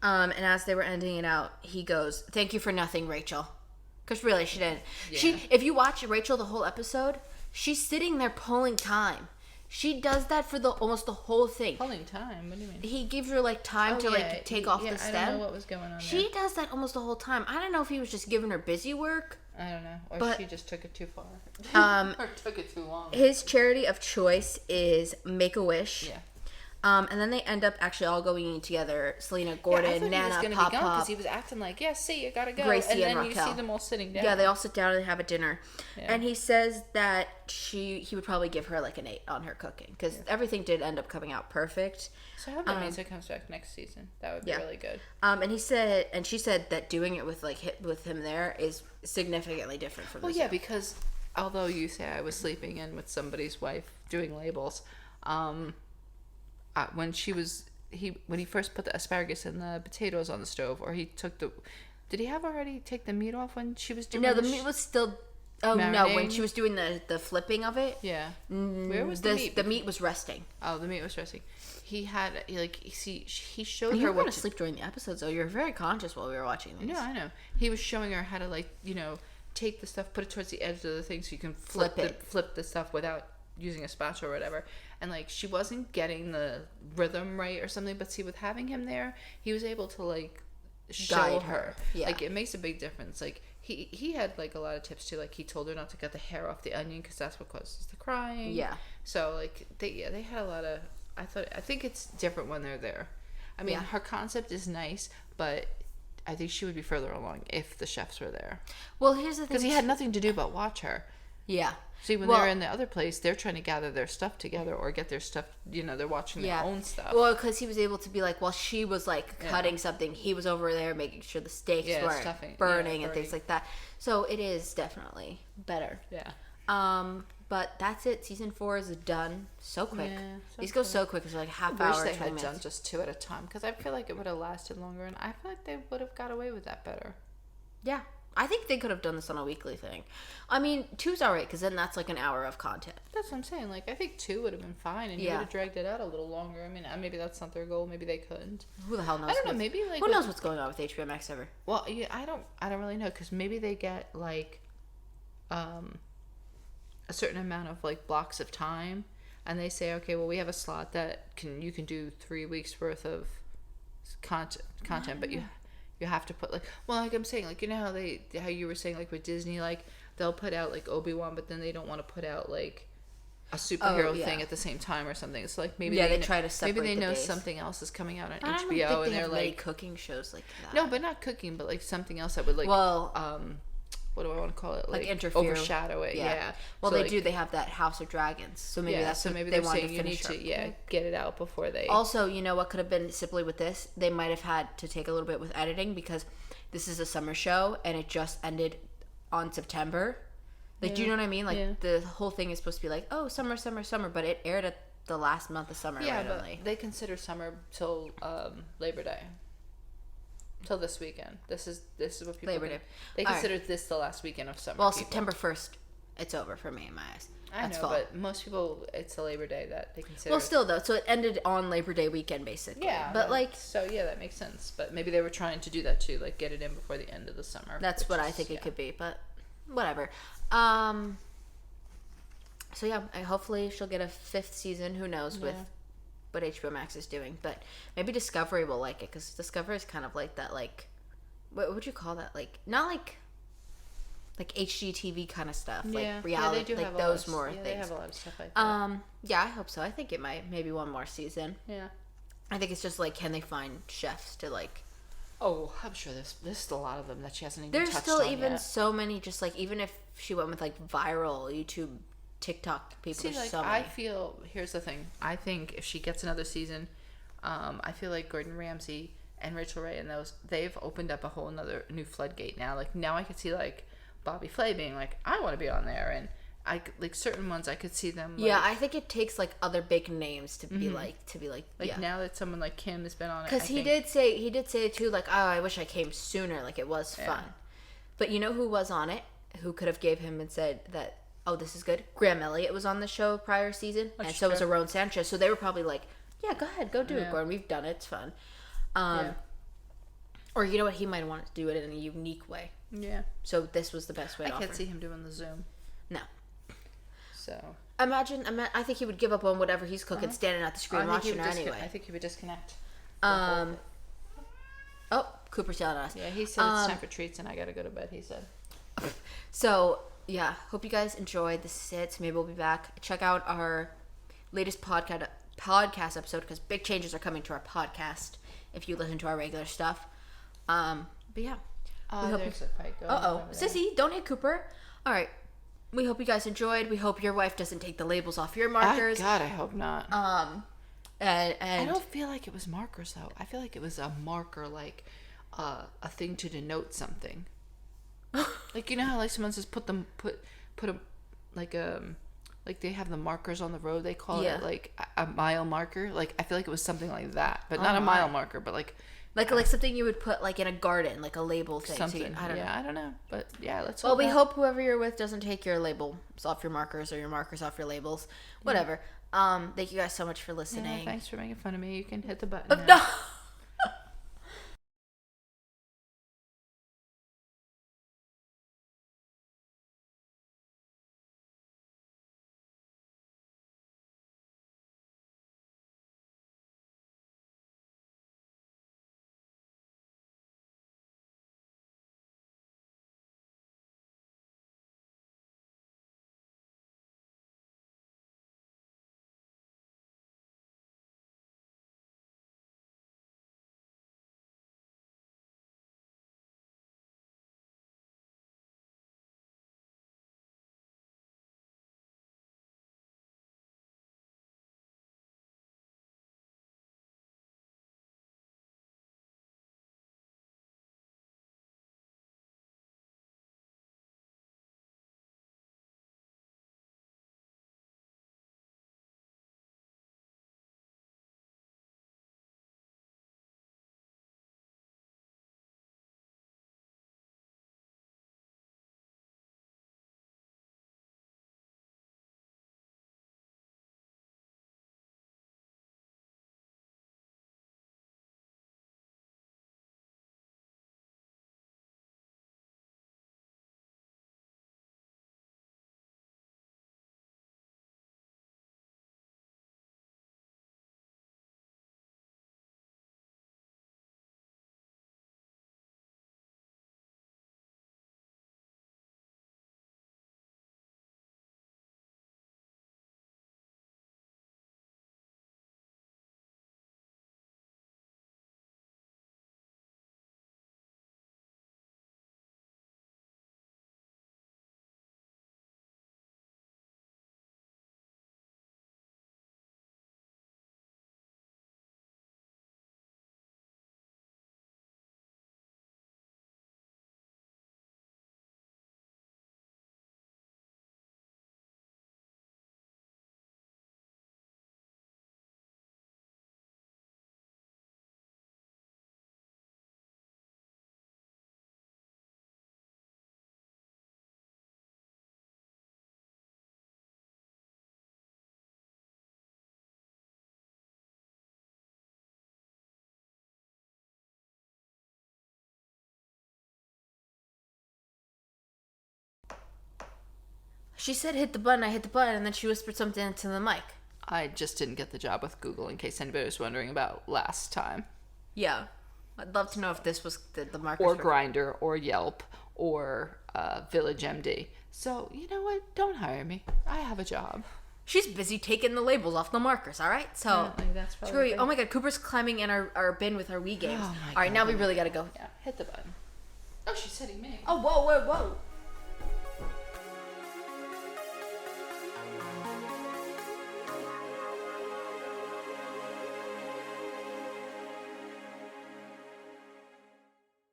And as they were ending it out, he goes, "Thank you for nothing, Rachel," because really she didn't. Yeah. If you watch Rachel the whole episode, she's sitting there pulling time. She does that for almost the whole thing. Pulling time? What do you mean? He gives her like time to like take off the stem. I don't know what was going on. She does that almost the whole time. I don't know if he was just giving her busy work. I don't know, or she just took it too far, or took it too long. His charity of choice is Make-A-Wish. Yeah. And then they end up actually all going in together. Selena, Gordon, Nana, Pop, because he was acting like, see, you gotta go. Gracie and then Raquel. You see them all sitting down. Yeah, they all sit down and they have a dinner. Yeah. And he says that he would probably give her like an 8 on her cooking because everything did end up coming out perfect. So I hope that Mesa comes back next season. That would be really good. And she said that doing it with with him there is significantly different from this. Well, yeah, because although you say I was sleeping in with somebody's wife doing labels, when he first put the asparagus and the potatoes on the stove, or he took did he have already take the meat off when she was doing? No, the meat was still. Oh marinating? No! When she was doing the flipping of it, where was the meat? The meat was resting. Oh, the meat was resting. He had he showed her. You were going to sleep during the episodes, though. You were very conscious while we were watching these. No, I know. He was showing her how to take the stuff, put it towards the edge of the thing, so you can flip the stuff without using a spatula or whatever. And she wasn't getting the rhythm right or something. But see, with having him there, he was able to show guide her. Yeah. It makes a big difference. He had a lot of tips too. He told her not to cut the hair off the onion because that's what causes the crying. Yeah. So they had a lot of. I think it's different when they're there. I mean, her concept is nice, but I think she would be further along if the chefs were there. Well, here's the thing. Because he had nothing to do but watch her. Yeah. See, when they're in the other place, they're trying to gather their stuff together or get their stuff, they're watching their own stuff. Well, because he was able to be while she was cutting something, he was over there making sure the steaks weren't burning and things like that. So it is definitely better. Yeah. But that's it. Season 4 is done so quick. Yeah, These go so quick. It's half hour. I wish they had done just 2 at a time because I feel like it would have lasted longer, and I feel like they would have got away with that better. Yeah. I think they could have done this on a weekly thing. I mean, 2's alright because then that's an hour of content. That's what I'm saying. I think 2 would have been fine, and you would have dragged it out a little longer. I mean, maybe that's not their goal. Maybe they couldn't. Who the hell knows? I don't know. Maybe who knows what's going on with HBO Max ever? Well, yeah, I don't really know because maybe they get a certain amount of blocks of time, and they say, okay, well, we have a slot that you can do 3 weeks worth of content, but you have to put I'm saying how you were saying with Disney they'll put out Obi-Wan, but then they don't want to put out a superhero thing at the same time or something. It's maybe they try to separate. Maybe they know something else is coming out on HBO and they're cooking shows like that. No, but not cooking, but something else that would what do I want to call it? Interfere. Overshadow it. Yeah. Well, they do. They have that House of Dragons, so maybe maybe they they're saying you need to get it out before they. Also, what could have been simply with this? They might have had to take a little bit with editing because this is a summer show and it just ended on September. Do you know what I mean? The whole thing is supposed to be summer, but it aired at the last month of summer. Yeah, but they consider summer till Labor Day. Till this weekend. This is what people Labor Day. They consider this the last weekend of summer. Well, September 1st, it's over for me in my eyes. That's fall. But most people, it's a Labor Day that they consider. Well, still though, so it ended on Labor Day weekend basically. Yeah, but that makes sense. But maybe they were trying to do that too, get it in before the end of the summer. That's what I think it could be, but whatever. So yeah, hopefully she'll get a 5th season. Who knows with what HBO Max is doing, but maybe Discovery will like it because Discovery is kind of that what would you call that, not HGTV kind of stuff, reality, they do have those more things. They have a lot of stuff like that. Yeah, I hope so. I think it might maybe one more season. Yeah, I think it's just can they find chefs to Oh, I'm sure there's a lot of them that she hasn't even touched on. There's still even yet. So many, just even if she went with viral YouTube, TikTok people. See, I feel, here's the thing. I think if she gets another season, I feel like Gordon Ramsay and Rachel Ray and they've opened up a whole new floodgate now. Now I could see Bobby Flay being I want to be on there, like certain ones I could see them. Yeah, I think it takes like other big names to be like now that someone like Kim has been on it. Because he did say it too. Like, oh, I wish I came sooner. Like, it was fun. But you know who was on it? Who could have gave him and said that, oh, this is good? Graham Elliott was on the show prior season, and so was Aaron Sanchez. So they were probably like, yeah, go ahead, go do it, Gordon. We've done it. It's fun. Or you know what? He might want to do it in a unique way. Yeah. So this was the best way to offer. I can't see him doing the Zoom. No. So. I think he would give up on whatever he's cooking, standing at the screen watching her anyway. I think he would disconnect. Oh, Cooper's yelling at us. Yeah, he said it's time for treats and I gotta go to bed, he said. So, yeah, hope you guys enjoyed the sits. Maybe we'll be back. Check out our latest podcast episode because big changes are coming to our podcast if you listen to our regular stuff. But yeah. There's a fight going on. Sissy, don't hit Cooper. All right. We hope you guys enjoyed. We hope your wife doesn't take the labels off your markers. God, I hope not. And I don't feel like it was markers though. I feel like it was a marker, like a thing to denote something. Like, you know how like someone says put a like they have the markers on the road. They call it like a mile marker. Like I feel like it was something like that, but not a mile marker, but like something you would put like in a garden, like a label thing. Something. So I don't know, but yeah, let's. Well, we hope whoever you're with doesn't take your labels off your markers or your markers off your labels. Whatever. Thank you guys so much for listening. Yeah, thanks for making fun of me. You can hit the button. No. She said hit the button, I hit the button, and then she whispered something into the mic. I just didn't get the job with Google, in case anybody was wondering about last time. Yeah. I'd love to know if this was the markers. Or Grindr, or Yelp, or Village MD. So, you know what? Don't hire me. I have a job. She's busy taking the labels off the markers, all right? So, that's screw you. Oh my god, Cooper's climbing in our bin with our Wii games. All right, now we really gotta go. Yeah, hit the button. Oh, she's hitting me. Oh, whoa.